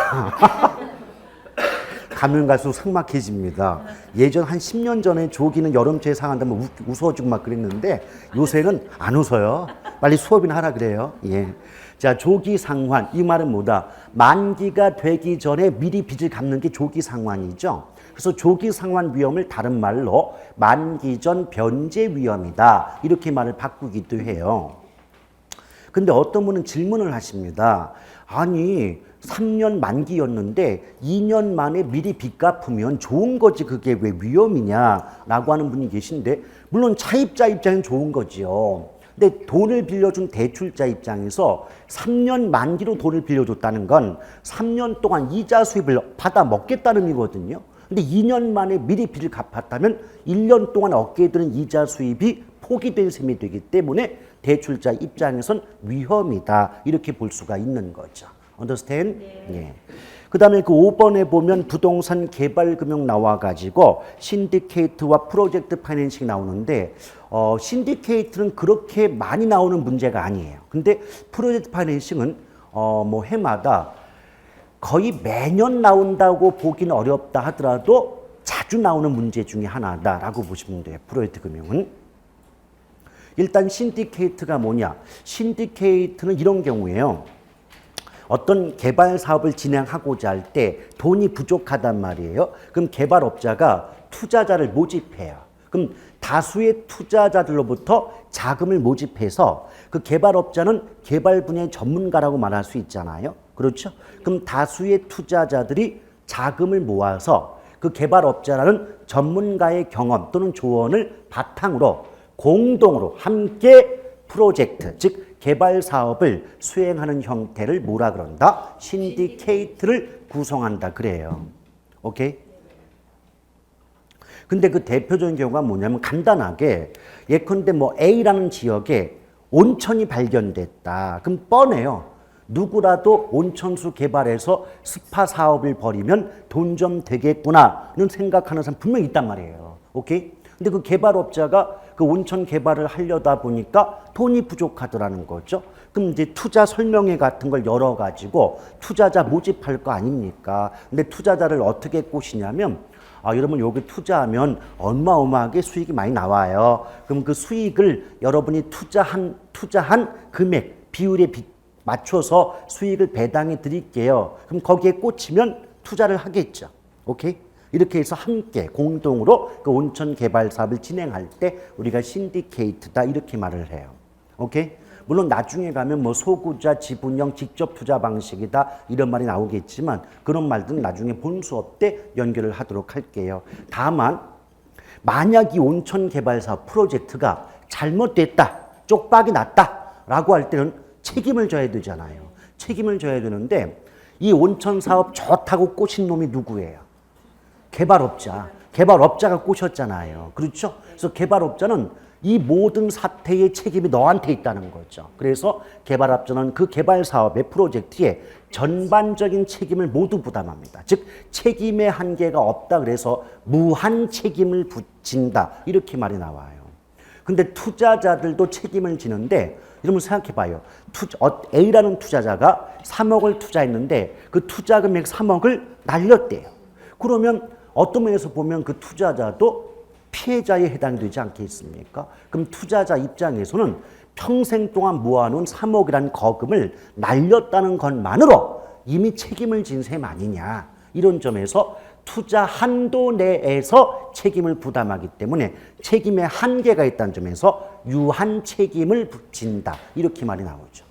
가면 갈수록 삭막해집니다. 예전 한 10년 전에 조기는 여름철에 상한다면 웃어주고 막 그랬는데 요새는 안 웃어요. 빨리 수업이나 하라 그래요. 예. 자, 조기 상환. 이 말은 뭐다? 만기가 되기 전에 미리 빚을 갚는 게 조기 상환이죠. 그래서 조기 상환 위험을 다른 말로 만기 전 변제 위험이다. 이렇게 말을 바꾸기도 해요. 근데 어떤 분은 질문을 하십니다. 아니 3년 만기였는데 2년 만에 미리 빚 갚으면 좋은 거지 그게 왜 위험이냐라고 하는 분이 계신데 물론 차입자 입장은 좋은 거지요. 근데 돈을 빌려준 대출자 입장에서 3년 만기로 돈을 빌려줬다는 건 3년 동안 이자 수입을 받아 먹겠다는 의미거든요. 근데 2년 만에 미리 빚을 갚았다면 1년 동안 얻게 되는 이자 수입이 포기된 셈이 되기 때문에 대출자 입장에선 위험이다. 이렇게 볼 수가 있는 거죠. Understand? 네. 예. 그 다음에 그 5번에 보면 부동산 개발 금융 나와가지고 신디케이트와 프로젝트 파이낸싱이 나오는데 신디케이트는 그렇게 많이 나오는 문제가 아니에요. 근데 프로젝트 파이낸싱은 뭐 해마다 거의 매년 나온다고 보기는 어렵다 하더라도 자주 나오는 문제 중에 하나다라고 보시면 돼요. 프로젝트 금융은. 일단 신디케이트가 뭐냐? 신디케이트는 이런 경우에요. 어떤 개발 사업을 진행하고자 할 때 돈이 부족하단 말이에요. 그럼 개발업자가 투자자를 모집해요. 그럼 다수의 투자자들로부터 자금을 모집해서 그 개발업자는 개발 분야의 전문가라고 말할 수 있잖아요. 그렇죠? 그럼 다수의 투자자들이 자금을 모아서 그 개발업자라는 전문가의 경험 또는 조언을 바탕으로 공동으로 함께 프로젝트, 즉 개발 사업을 수행하는 형태를 뭐라 그런다? 신디케이트를 구성한다 그래요. 오케이? 근데 그 대표적인 경우가 뭐냐면 간단하게 예컨대 뭐 A라는 지역에 온천이 발견됐다. 그럼 뻔해요. 누구라도 온천수 개발해서 스파 사업을 벌이면 돈 좀 되겠구나는 생각하는 사람 분명히 있단 말이에요. 오케이? 근데 그 개발업자가 그 온천 개발을 하려다 보니까 돈이 부족하더라는 거죠. 그럼 이제 투자 설명회 같은 걸 열어가지고 투자자 모집할 거 아닙니까? 근데 투자자를 어떻게 꼬시냐면 여러분 여기 투자하면 어마어마하게 수익이 많이 나와요. 그럼 그 수익을 여러분이 투자한 금액, 비율에 맞춰서 수익을 배당해 드릴게요. 그럼 거기에 꽂히면 투자를 하겠죠. 오케이? 이렇게 해서 함께 공동으로 그 온천 개발 사업을 진행할 때 우리가 신디케이트다 이렇게 말을 해요. 오케이? 물론 나중에 가면 뭐 소구자, 지분형, 직접 투자 방식이다 이런 말이 나오겠지만 그런 말들은 나중에 본 수업 때 연결을 하도록 할게요. 다만 만약 이 온천 개발 사업 프로젝트가 잘못됐다, 쪽박이 났다라고 할 때는 책임을 져야 되잖아요. 책임을 져야 되는데 이 온천 사업 좋다고 꼬신 놈이 누구예요? 개발업자가 꼬셨잖아요. 그렇죠? 그래서 개발업자는 이 모든 사태의 책임이 너한테 있다는 거죠. 그래서 개발업자는 그 개발 사업의 프로젝트에 전반적인 책임을 모두 부담합니다. 즉 책임의 한계가 없다 그래서 무한 책임을 붙인다 이렇게 말이 나와요. 근데 투자자들도 책임을 지는데 여러분 생각해 봐요. A라는 투자자가 3억을 투자했는데 그 투자 금액 3억을 날렸대요. 그러면 어떤 면에서 보면 그 투자자도 피해자에 해당되지 않겠습니까? 그럼 투자자 입장에서는 평생 동안 모아놓은 3억이라는 거금을 날렸다는 것만으로 이미 책임을 진 셈 아니냐. 이런 점에서 투자 한도 내에서 책임을 부담하기 때문에 책임의 한계가 있다는 점에서 유한 책임을 진다. 이렇게 말이 나오죠.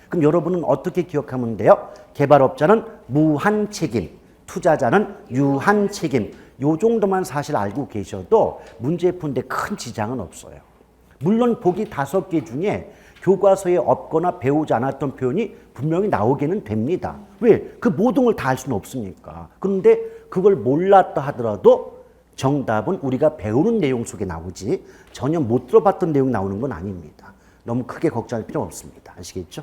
그럼 여러분은 어떻게 기억하면 돼요? 개발업자는 무한 책임, 투자자는 유한 책임. 요 정도만 사실 알고 계셔도 문제 푸는데 큰 지장은 없어요. 물론 보기 5개 중에 교과서에 없거나 배우지 않았던 표현이 분명히 나오기는 됩니다. 왜? 그 모든 걸 다 알 수는 없으니까. 그런데 그걸 몰랐다 하더라도 정답은 우리가 배우는 내용 속에 나오지 전혀 못 들어봤던 내용 나오는 건 아닙니다. 너무 크게 걱정할 필요 없습니다. 아시겠죠?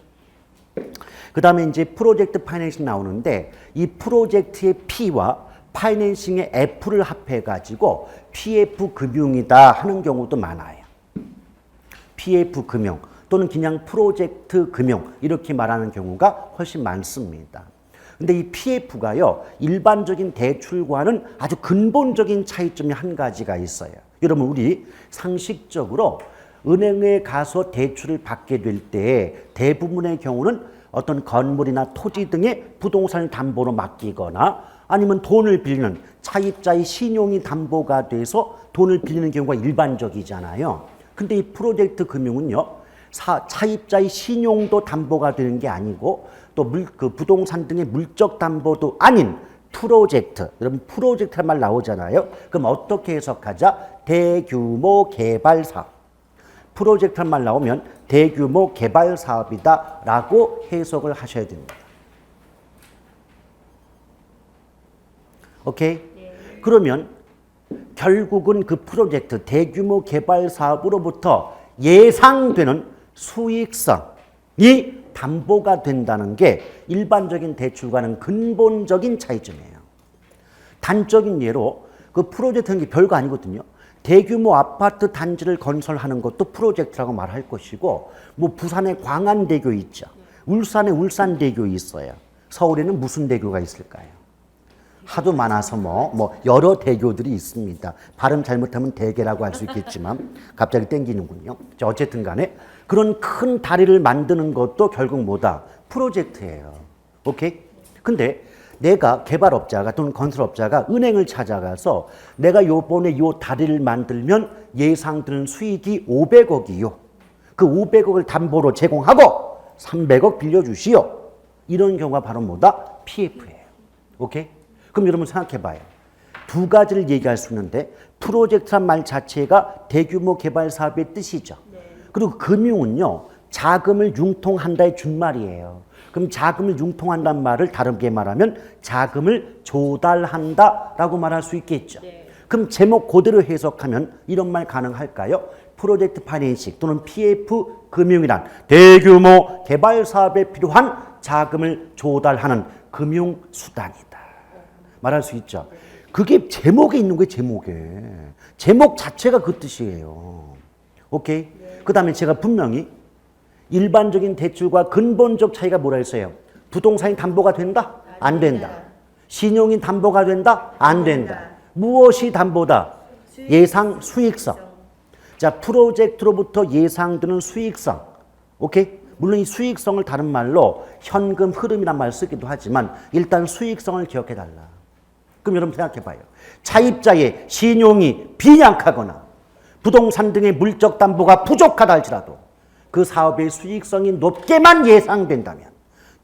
그 다음에 이제 프로젝트 파이낸싱 나오는데 이 프로젝트의 P와 파이낸싱의 F를 합해가지고 PF 금융이다 하는 경우도 많아요. PF 금융 또는 그냥 프로젝트 금융 이렇게 말하는 경우가 훨씬 많습니다. 근데 이 PF가요, 일반적인 대출과는 아주 근본적인 차이점이 한 가지가 있어요. 여러분, 우리 상식적으로 은행에 가서 대출을 받게 될 때 대부분의 경우는 어떤 건물이나 토지 등의 부동산을 담보로 맡기거나 아니면 돈을 빌리는 차입자의 신용이 담보가 돼서 돈을 빌리는 경우가 일반적이잖아요. 근데 이 프로젝트 금융은요, 차입자의 신용도 담보가 되는 게 아니고 또 그 부동산 등의 물적 담보도 아닌 프로젝트. 여러분 프로젝트란 말 나오잖아요. 그럼 어떻게 해석하자? 대규모 개발 사업. 프로젝트란 말 나오면 대규모 개발 사업이다 라고 해석을 하셔야 됩니다. 오케이? 그러면 결국은 그 프로젝트 대규모 개발 사업으로부터 예상되는 수익성이 담보가 된다는 게 일반적인 대출과는 근본적인 차이점이에요. 단적인 예로 그 프로젝트는 게 별거 아니거든요. 대규모 아파트 단지를 건설하는 것도 프로젝트라고 말할 것이고, 뭐 부산에 광안대교 있죠. 울산에 울산대교 있어요. 서울에는 무슨 대교가 있을까요? 하도 많아서 뭐 여러 대교들이 있습니다. 발음 잘못하면 대개라고 할 수 있겠지만 갑자기 땡기는군요. 어쨌든 간에 그런 큰 다리를 만드는 것도 결국 뭐다? 프로젝트예요. 오케이? 근데 내가 개발업자가 또는 건설업자가 은행을 찾아가서 내가 요번에 요 다리를 만들면 예상되는 수익이 500억이요. 그 500억을 담보로 제공하고 300억 빌려주시오. 이런 경우가 바로 뭐다? PF예요. 오케이? 그럼 여러분 생각해봐요. 두 가지를 얘기할 수 있는데 프로젝트란 말 자체가 대규모 개발 사업의 뜻이죠. 그리고 금융은요. 자금을 융통한다의 준말이에요. 그럼 자금을 융통한다는 말을 다르게 말하면 자금을 조달한다라고 말할 수 있겠죠. 그럼 제목 그대로 해석하면 이런 말 가능할까요? 프로젝트 파이낸싱 또는 PF 금융이란 대규모 개발 사업에 필요한 자금을 조달하는 금융 수단이다. 말할 수 있죠. 그게 제목에 있는 거예요. 제목에. 제목 자체가 그 뜻이에요. 오케이? 그다음에 제가 분명히 일반적인 대출과 근본적 차이가 뭐라 했어요? 부동산이 담보가 된다? 안 된다. 신용이 담보가 된다? 안 된다. 무엇이 담보다? 예상 수익성. 자, 프로젝트로부터 예상되는 수익성. 오케이? 물론 이 수익성을 다른 말로 현금 흐름이란 말을 쓰기도 하지만 일단 수익성을 기억해 달라. 그럼 여러분 생각해 봐요. 차입자의 신용이 빈약하거나 부동산 등의 물적 담보가 부족하다 할지라도 그 사업의 수익성이 높게만 예상된다면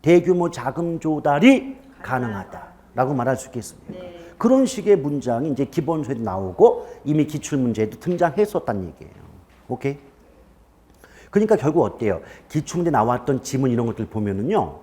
대규모 자금 조달이 가능하다라고 말할 수 있겠습니다. 그런 식의 문장이 이제 기본서에도 나오고 이미 기출문제에도 등장했었다는 얘기예요. 오케이? 그러니까 결국 어때요? 기출문제 나왔던 지문 이런 것들 보면은요,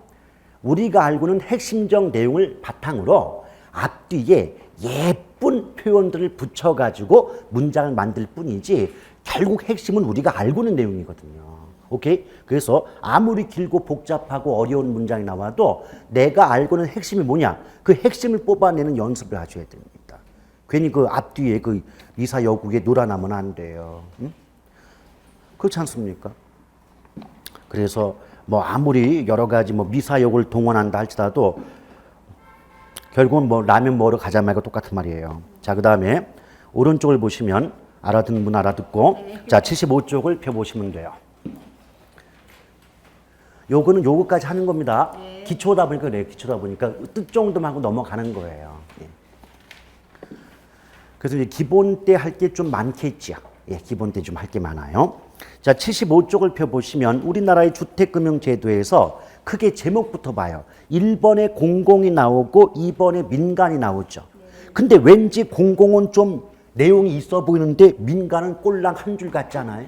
우리가 알고는 핵심적 내용을 바탕으로 앞뒤에 예쁜 표현들을 붙여가지고 문장을 만들 뿐이지 결국 핵심은 우리가 알고 있는 내용이거든요. 오케이? 그래서 아무리 길고 복잡하고 어려운 문장이 나와도 내가 알고 있는 핵심이 뭐냐? 그 핵심을 뽑아내는 연습을 하셔야 됩니다. 괜히 그 앞뒤에 그 이사 여국에 놀아나면 안 돼요. 응? 그렇지 않습니까? 그래서 뭐 아무리 여러 가지 뭐 미사역을 동원한다 할지라도 결국은 뭐 라면 먹으러 가자 말고 똑같은 말이에요. 자, 그 다음에 오른쪽을 보시면 알아듣는 분 알아듣고 자, 75쪽을 펴보시면 돼요. 요거는 요거까지 하는 겁니다. 기초다 보니까 그래요. 기초다 보니까 뜻 정도만 하고 넘어가는 거예요. 예. 그래서 이제 기본 때 할 게 좀 많겠죠. 예, 기본 때 좀 할 게 많아요. 자, 75쪽을 펴보시면 우리나라의 주택금융제도에서 크게 제목부터 봐요. 1번에 공공이 나오고 2번에 민간이 나오죠. 근데 왠지 공공은 좀 내용이 있어 보이는데 민간은 꼴랑 한 줄 같잖아요.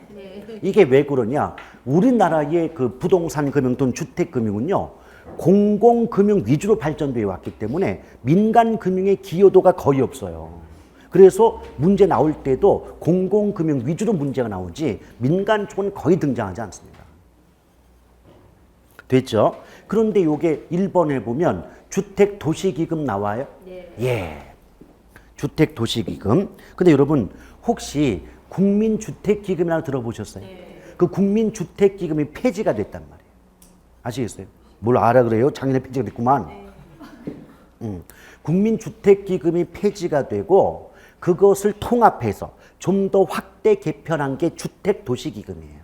이게 왜 그러냐? 우리나라의 그 부동산 금융 또는 주택 금융은요, 공공 금융 위주로 발전되어 왔기 때문에 민간 금융의 기여도가 거의 없어요. 그래서 문제 나올 때도 공공 금융 위주로 문제가 나오지 민간 쪽은 거의 등장하지 않습니다. 됐죠? 그런데 요게 1번에 보면 주택 도시기금 나와요? 예. 주택 도시기금. 근데 여러분 혹시 국민주택기금이라고 들어보셨어요? 그 국민주택기금이 폐지가 됐단 말이에요. 아시겠어요? 뭘 알아 그래요? 작년에 폐지가 됐구만. 국민주택기금이 폐지가 되고 그것을 통합해서 좀 더 확대 개편한 게 주택도시기금이에요.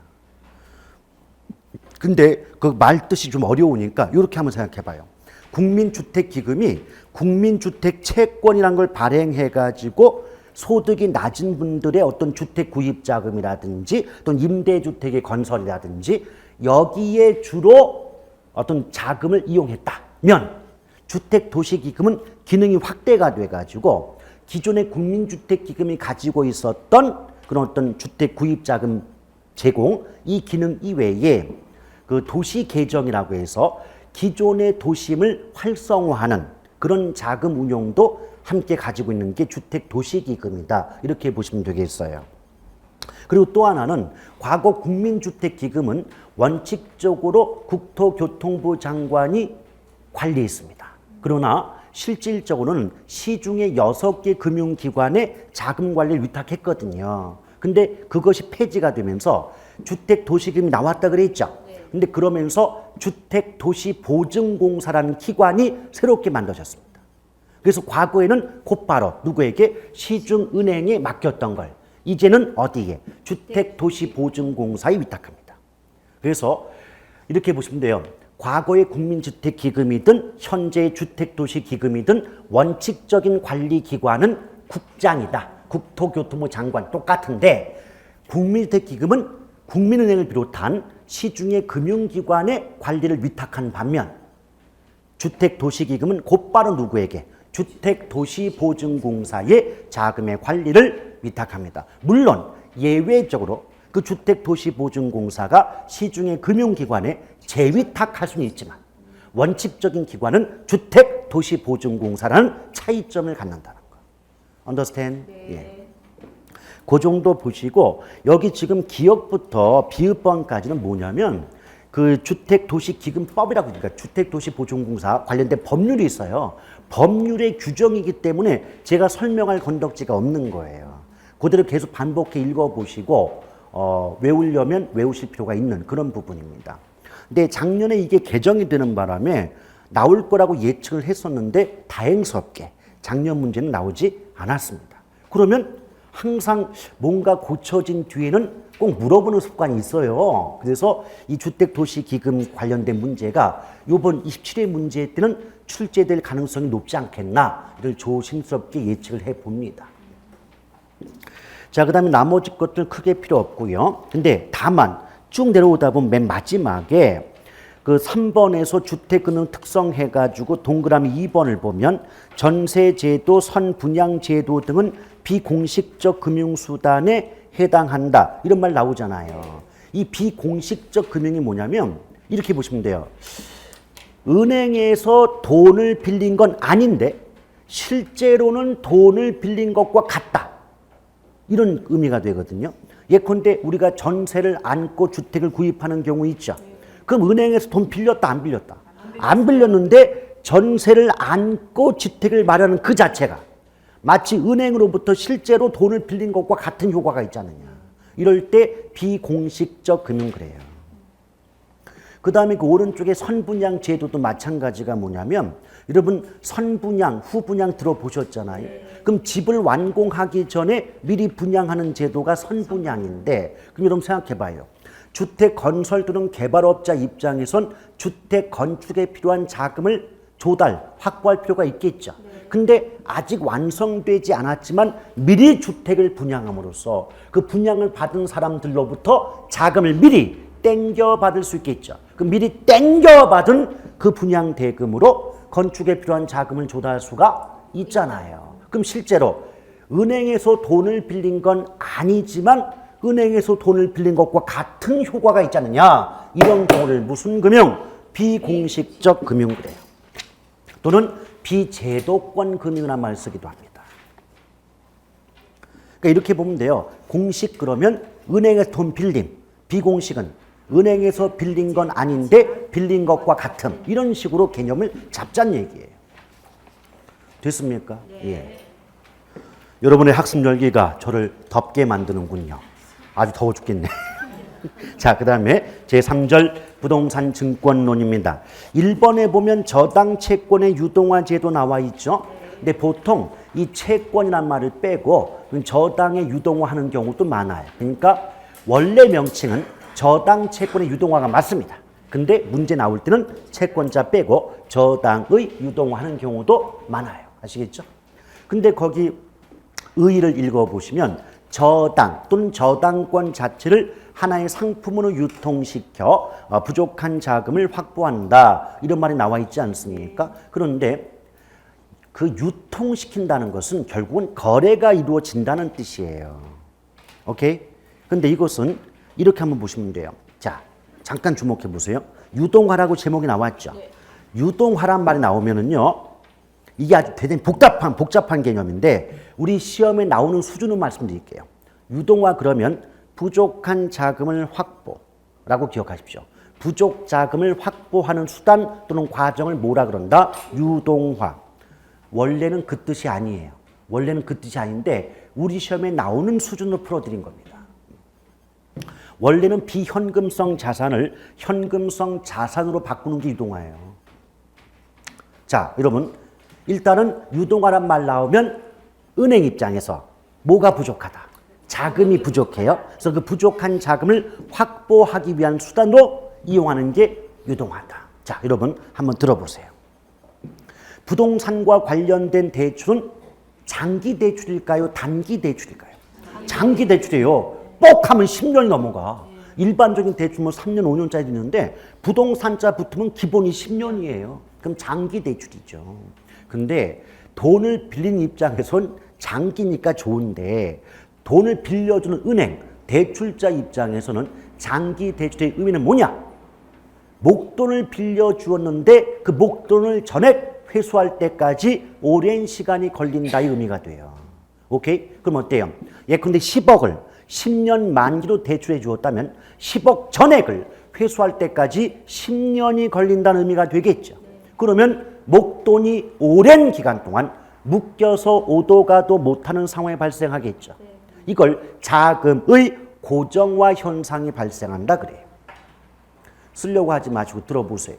근데 그 말 뜻이 좀 어려우니까 이렇게 한번 생각해 봐요. 국민주택기금이 국민주택채권이라는 걸 발행해가지고 소득이 낮은 분들의 어떤 주택 구입자금이라든지 또는 임대주택의 건설이라든지 여기에 주로 어떤 자금을 이용했다면 주택도시기금은 기능이 확대가 돼가지고 기존의 국민주택기금이 가지고 있었던 그런 어떤 주택 구입자금 제공 이 기능 이외에 그 도시개정이라고 해서 기존의 도심을 활성화하는 그런 자금 운용도 함께 가지고 있는 게 주택도시기금이다. 이렇게 보시면 되겠어요. 그리고 또 하나는 과거 국민주택기금은 원칙적으로 국토교통부 장관이 관리했습니다. 그러나 실질적으로는 시중의 6개 금융기관에 자금 관리를 위탁했거든요. 근데 그것이 폐지가 되면서 주택도시기금이 나왔다 그랬죠. 근데 그러면서 주택도시보증공사라는 기관이 새롭게 만들어졌습니다. 그래서 과거에는 곧바로 누구에게? 시중은행에 맡겼던 걸 이제는 어디에? 주택도시보증공사에 위탁합니다. 그래서 이렇게 보시면 돼요. 과거의 국민주택기금이든 현재의 주택도시기금이든 원칙적인 관리기관은 국장이다. 국토교통부 장관 똑같은데 국민주택기금은 국민은행을 비롯한 시중의 금융기관의 관리를 위탁한 반면 주택도시기금은 곧바로 누구에게? 주택도시보증공사의 자금의 관리를 위탁합니다. 물론 예외적으로 그 주택도시보증공사가 시중의 금융기관에 재위탁할 수는 있지만 원칙적인 기관은 주택도시보증공사라는 차이점을 갖는다는 거. Understand? 네. 예. 그 정도 보시고 여기 지금 기역부터 비읍번까지는 뭐냐면 그 주택도시기금법이라고 그러니까 주택도시보증공사 관련된 법률이 있어요. 법률의 규정이기 때문에 제가 설명할 건덕지가 없는 거예요. 그대로 계속 반복해 읽어보시고 외우려면 외우실 필요가 있는 그런 부분입니다. 근데 작년에 이게 개정이 되는 바람에 나올 거라고 예측을 했었는데 다행스럽게 작년 문제는 나오지 않았습니다. 그러면 항상 뭔가 고쳐진 뒤에는 꼭 물어보는 습관이 있어요. 그래서 이 주택도시기금 관련된 문제가 이번 27회 문제 때는 출제될 가능성이 높지 않겠나 이를 조심스럽게 예측을 해봅니다. 자, 그 다음에 나머지 것들 크게 필요 없고요. 근데 다만 쭉 내려오다 보면 맨 마지막에 그 3번에서 주택금융 특성 해가지고 동그라미 2번을 보면 전세제도, 선분양제도 등은 비공식적 금융수단에 해당한다. 이런 말 나오잖아요. 이 비공식적 금융이 뭐냐면 이렇게 보시면 돼요. 은행에서 돈을 빌린 건 아닌데 실제로는 돈을 빌린 것과 같다. 이런 의미가 되거든요. 예컨대 우리가 전세를 안고 주택을 구입하는 경우 있죠. 그럼 은행에서 돈 빌렸다 안 빌렸다? 안 빌렸는데 전세를 안고 주택을 마련하는 그 자체가 마치 은행으로부터 실제로 돈을 빌린 것과 같은 효과가 있지 않느냐. 이럴 때 비공식적 금융 그래요. 그 다음에 그 오른쪽에 선분양 제도도 마찬가지가 뭐냐면 여러분 선분양, 후분양 들어보셨잖아요. 그럼 집을 완공하기 전에 미리 분양하는 제도가 선분양인데 그럼 여러분 생각해봐요. 주택 건설 또는 개발업자 입장에선 주택 건축에 필요한 자금을 확보할 필요가 있겠죠. 근데 아직 완성되지 않았지만 미리 주택을 분양함으로써 그 분양을 받은 사람들로부터 자금을 미리 땡겨받을 수 있겠죠. 그 미리 땡겨받은 그 분양 대금으로 건축에 필요한 자금을 조달할 수가 있잖아요. 그럼 실제로 은행에서 돈을 빌린 건 아니지만 은행에서 돈을 빌린 것과 같은 효과가 있지 않느냐. 이런 경우를 무슨 금융? 비공식적 금융 그래요. 또는 비제도권 금융이라는 말을 쓰기도 합니다. 그러니까 이렇게 보면 돼요. 공식 그러면 은행에서 돈 빌림, 비공식은 은행에서 빌린 건 아닌데 빌린 것과 같은 이런 식으로 개념을 잡자는 얘기예요. 됐습니까? 네. 예. 여러분의 학습 열기가 저를 덥게 만드는군요. 아주 더워 죽겠네. 자, 그 다음에 제3절 부동산 증권론입니다. 1번에 보면 저당 채권의 유동화 제도 나와 있죠. 근데 보통 이 채권이란 말을 빼고 저당의 유동화하는 경우도 많아요. 그러니까 원래 명칭은 저당 채권의 유동화가 맞습니다. 근데 문제 나올 때는 채권자 빼고 저당의 유동화하는 경우도 많아요. 아시겠죠? 근데 거기 의의를 읽어보시면 저당 또는 저당권 자체를 하나의 상품으로 유통시켜 부족한 자금을 확보한다. 이런 말이 나와 있지 않습니까? 그런데 그 유통시킨다는 것은 결국은 거래가 이루어진다는 뜻이에요. 오케이? 근데 이것은 이렇게 한번 보시면 돼요. 자, 잠깐 주목해 보세요. 유동화라고 제목이 나왔죠. 유동화란 말이 나오면은요. 이게 아주 대단히 복잡한 개념인데 우리 시험에 나오는 수준으로 말씀드릴게요. 유동화 그러면 부족한 자금을 확보라고 기억하십시오. 부족 자금을 확보하는 수단 또는 과정을 뭐라 그런다? 유동화. 원래는 그 뜻이 아니에요. 원래는 그 뜻이 아닌데 우리 시험에 나오는 수준으로 풀어드린 겁니다. 원래는 비현금성 자산을 현금성 자산으로 바꾸는 게 유동화예요. 자, 여러분 일단은 유동화란 말 나오면 은행 입장에서 뭐가 부족하다? 자금이 부족해요. 그래서 그 부족한 자금을 확보하기 위한 수단으로 이용하는 게 유동화다. 자, 여러분 한번 들어보세요. 부동산과 관련된 대출은 장기 대출일까요? 단기 대출일까요? 장기 대출이에요. 뻑 하면 10년이 넘어가. 일반적인 대출 뭐 3년, 5년짜리 있는데 부동산자 붙으면 기본이 10년이에요. 그럼 장기 대출이죠. 근데 돈을 빌린 입장에선 장기니까 좋은데 돈을 빌려주는 은행, 대출자 입장에서는 장기 대출의 의미는 뭐냐? 목돈을 빌려주었는데 그 목돈을 전액 회수할 때까지 오랜 시간이 걸린다의 의미가 돼요. 오케이? 그럼 어때요? 예컨대 10억을 10년 만기로 대출해 주었다면 10억 전액을 회수할 때까지 10년이 걸린다는 의미가 되겠죠. 그러면 목돈이 오랜 기간 동안 묶여서 오도 가도 못하는 상황이 발생하겠죠. 이걸 자금의 고정화 현상이 발생한다 그래요. 쓰려고 하지 마시고 들어보세요.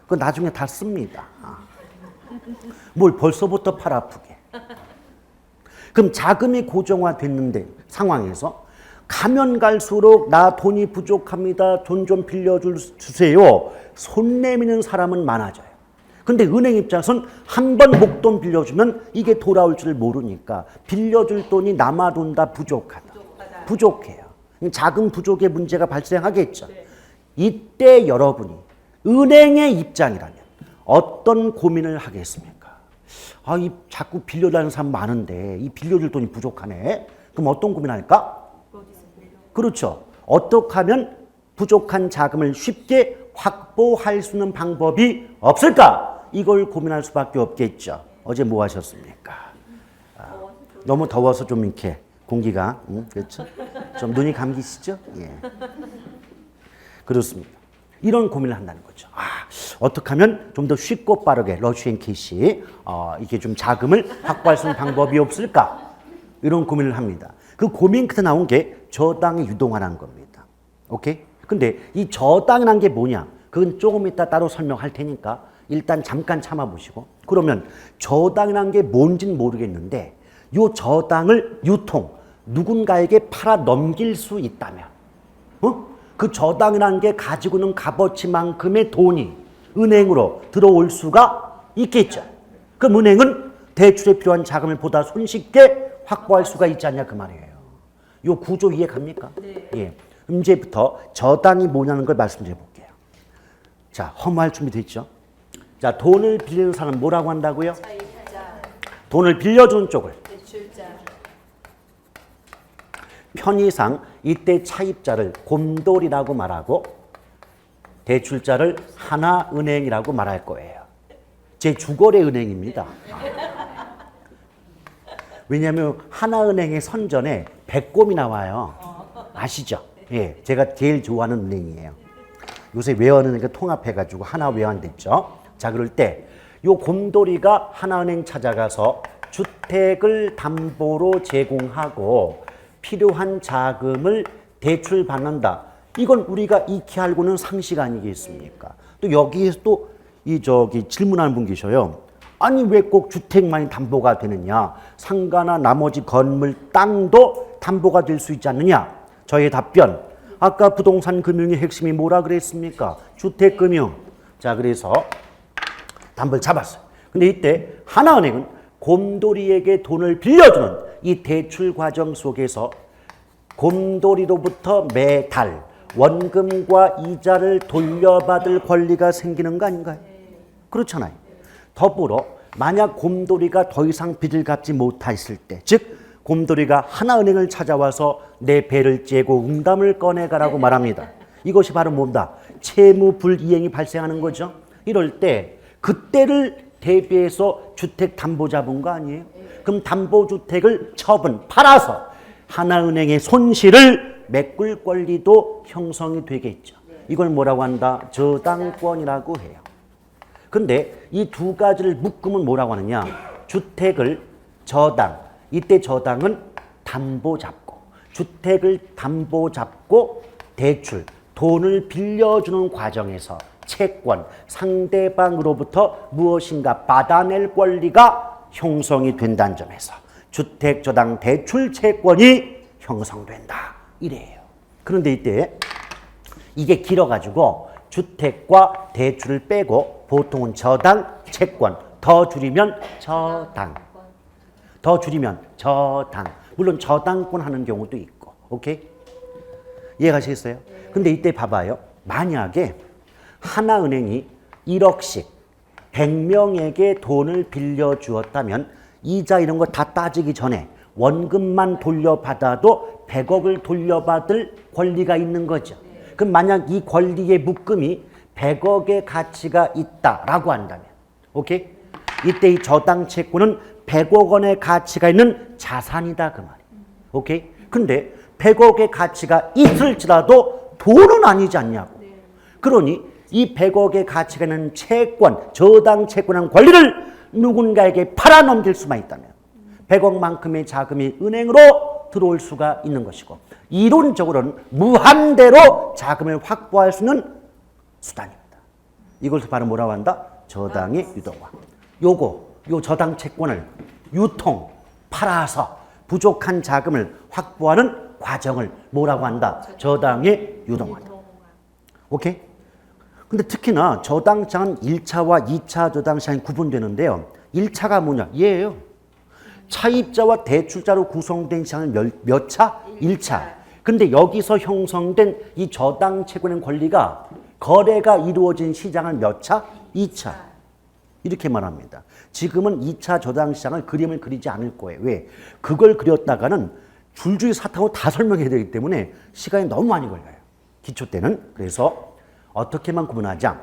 그거 나중에 다 씁니다. 뭘 벌써부터 팔 아프게. 그럼 자금이 고정화됐는데 상황에서 가면 갈수록 나 돈이 부족합니다. 돈 좀 빌려주세요. 손 내미는 사람은 많아져요. 근데 은행 입장에서는 한 번 목돈 빌려주면 이게 돌아올 줄 모르니까 빌려줄 돈이 남아돈다 부족하다. 부족해요. 자금 부족의 문제가 발생하겠죠. 이때 여러분이 은행의 입장이라면 어떤 고민을 하겠습니까? 아, 이 자꾸 빌려달라는 사람 많은데 이 빌려줄 돈이 부족하네. 그럼 어떤 고민할까? 그렇죠. 어떻게 하면 부족한 자금을 쉽게 확보할 수 있는 방법이 없을까? 이걸 고민할 수밖에 없겠죠. 어제 뭐 하셨습니까? 너무 더워서 좀 이렇게 공기가 그렇죠? 좀 눈이 감기시죠? 예. 그렇습니다. 이런 고민을 한다는 거죠. 어떻게 하면 좀 더 쉽고 빠르게 러쉬 앤 캐시 이게 좀 자금을 확보할 수 있는 방법이 없을까? 이런 고민을 합니다. 그 고민 끝에 나온 게 저당에 유동화라는 겁니다. 오케이? 근데 이 저당이라는 게 뭐냐? 그건 조금 이따 따로 설명할 테니까 일단 잠깐 참아보시고 그러면 저당이라는 게 뭔지는 모르겠는데 이 저당을 유통, 누군가에게 팔아 넘길 수 있다면 그 저당이라는 게 가지고 있는 값어치만큼의 돈이 은행으로 들어올 수가 있겠죠. 그럼 은행은 대출에 필요한 자금을 보다 손쉽게 확보할 수가 있지 않냐 그 말이에요. 이 구조 이해 갑니까? 네. 예. 이제부터 저당이 뭐냐는 걸 말씀드려 볼게요. 자, 허무할 준비 됐죠? 자, 돈을 빌리는 사람은 뭐라고 한다고요? 차입자. 돈을 빌려주는 쪽을 대출자. 편의상 이때 차입자를 곰돌이라고 말하고 대출자를 하나은행이라고 말할 거예요. 제 주거래 은행입니다. 왜냐하면 하나은행의 선전에 백곰이 나와요. 아시죠? 예, 제가 제일 좋아하는 은행이에요. 요새 외환은행과 통합해가지고 하나 외환됐죠. 자, 그럴 때 요 곰돌이가 하나은행 찾아가서 주택을 담보로 제공하고 필요한 자금을 대출받는다. 이건 우리가 익히 알고는 상식 아니겠습니까? 또 여기에서 또 질문하는 분 계셔요. 아니 왜 꼭 주택만이 담보가 되느냐? 상가나 나머지 건물, 땅도 담보가 될 수 있지 않느냐? 저의 답변. 아까 부동산 금융의 핵심이 뭐라 그랬습니까? 주택금융. 자, 그래서 담보를 잡았어요. 근데 이때 하나은행은 곰돌이에게 돈을 빌려주는 이 대출 과정 속에서 곰돌이로부터 매달 원금과 이자를 돌려받을 권리가 생기는 거 아닌가요? 그렇잖아요. 더불어 만약 곰돌이가 더 이상 빚을 갚지 못했을 때, 즉 곰돌이가 하나은행을 찾아와서 내 배를 째고 응담을 꺼내가라고 말합니다. 이것이 바로 뭔가 채무불이행이 발생하는 거죠. 이럴 때 그때를 대비해서 주택 담보 잡은 거 아니에요? 그럼 담보주택을 팔아서 하나은행의 손실을 메꿀 권리도 형성이 되겠죠. 이걸 뭐라고 한다? 저당권이라고 해요. 근데 이 두 가지를 묶으면 뭐라고 하느냐? 주택을 저당, 이때 저당은 담보 잡고, 주택을 담보 잡고 대출, 돈을 빌려주는 과정에서 채권, 상대방으로부터 무엇인가 받아낼 권리가 형성이 된다는 점에서 주택, 저당, 대출 채권이 형성된다. 이래요. 그런데 이때 이게 길어가지고 주택과 대출을 빼고 보통은 저당, 채권, 더 줄이면 저당. 더 줄이면 저당. 물론 저당권 하는 경우도 있고. 오케이? 이해가시겠어요? 근데 이때 봐봐요. 만약에 하나은행이 1억씩 100명에게 돈을 빌려주었다면 이자 이런 거 다 따지기 전에 원금만 돌려받아도 100억을 돌려받을 권리가 있는 거죠. 그럼 만약 이 권리의 묶음이 100억의 가치가 있다라고 한다면, 오케이? 이때 이 저당 채권은 100억 원의 가치가 있는 자산이다 그 말이에요. 오케이? 근데 100억의 가치가 있을지라도 돈은 아니지 않냐고. 그러니 이 100억의 가치가 있는 채권, 저당 채권한 권리를 누군가에게 팔아넘길 수만 있다면 100억만큼의 자금이 은행으로 들어올 수가 있는 것이고 이론적으로는 무한대로 자금을 확보할 수 있는 수단입니다. 이것을 바로 뭐라고 한다? 저당의 유동화. 요 저당 채권을 유통, 팔아서 부족한 자금을 확보하는 과정을 뭐라고 한다? 저당의 유동화다. 오케이? 근데 특히나 저당장은 1차와 2차 저당장이 구분되는데요. 1차가 뭐냐? 얘예요. 차입자와 대출자로 구성된 시장은 몇 차? 1차. 근데 여기서 형성된 이 저당 채권의 권리가 거래가 이루어진 시장은 몇 차? 2차. 이렇게 말합니다. 지금은 2차 저당 시장을 그림을 그리지 않을 거예요. 왜? 그걸 그렸다가는 줄줄이 사탕으로 다 설명해야 되기 때문에 시간이 너무 많이 걸려요. 기초 때는. 그래서 어떻게만 구분하자.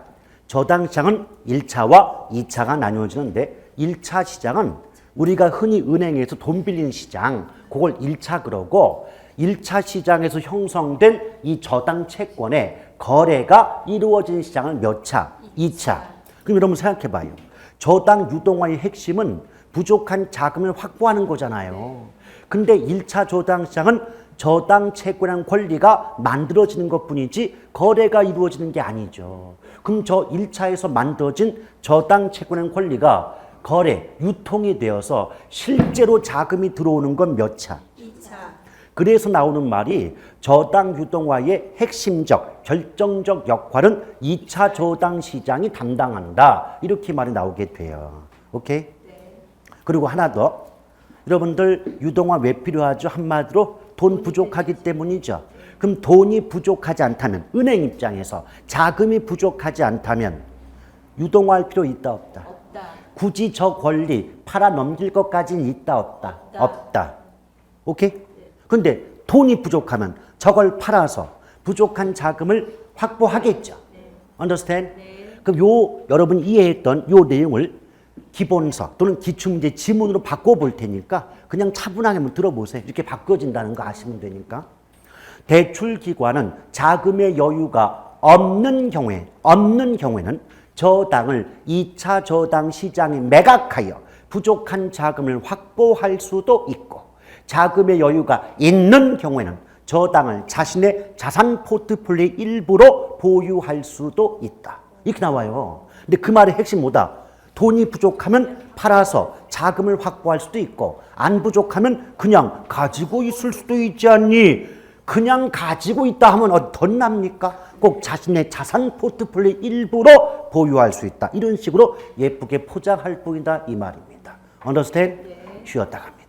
저당 시장은 1차와 2차가 나뉘어지는데 1차 시장은 우리가 흔히 은행에서 돈 빌리는 시장, 그걸 1차 그러고 1차 시장에서 형성된 이 저당 채권의 거래가 이루어진 시장은 몇 차? 2차. 그럼 여러분 생각해 봐요. 저당 유동화의 핵심은 부족한 자금을 확보하는 거잖아요. 근데 1차 저당 시장은 저당 채권한 권리가 만들어지는 것뿐이지 거래가 이루어지는 게 아니죠. 그럼 저 1차에서 만들어진 저당 채권한 권리가 거래, 유통이 되어서 실제로 자금이 들어오는 건 몇 차? 2차. 그래서 나오는 말이 저당 유동화의 핵심적, 결정적 역할은 2차 저당 시장이 담당한다. 이렇게 말이 나오게 돼요. 오케이? 네. 그리고 하나 더. 여러분들 유동화 왜 필요하죠? 한마디로 돈 부족하기 때문이죠. 그럼 돈이 부족하지 않다면 은행 입장에서 자금이 부족하지 않다면 유동화할 필요 있다 없다? 없다. 굳이 저 권리 팔아 넘길 것까지는 있다 없다? 없다. 오케이? 근데 돈이 부족하면 저걸 팔아서 부족한 자금을 확보하겠죠. Understand? 그럼 여러분 이해했던 요 내용을 기본서 또는 기출문제 지문으로 바꿔볼 테니까 그냥 차분하게 한번 들어보세요. 이렇게 바꿔진다는 거 아시면 되니까. 대출기관은 자금의 여유가 없는 경우에는 저당을 2차 저당 시장에 매각하여 부족한 자금을 확보할 수도 있고 자금의 여유가 있는 경우에는 저당을 자신의 자산 포트폴리오의 일부로 보유할 수도 있다. 이렇게 나와요. 근데 그 말의 핵심 뭐다? 돈이 부족하면 팔아서 자금을 확보할 수도 있고 안 부족하면 그냥 가지고 있을 수도 있지 않니? 그냥 가지고 있다 하면 어떤 납니까? 꼭 자신의 자산 포트폴리오 일부로 보유할 수 있다. 이런 식으로 예쁘게 포장할 뿐이다 이 말입니다. Understand? 네. 쉬었다 갑니다.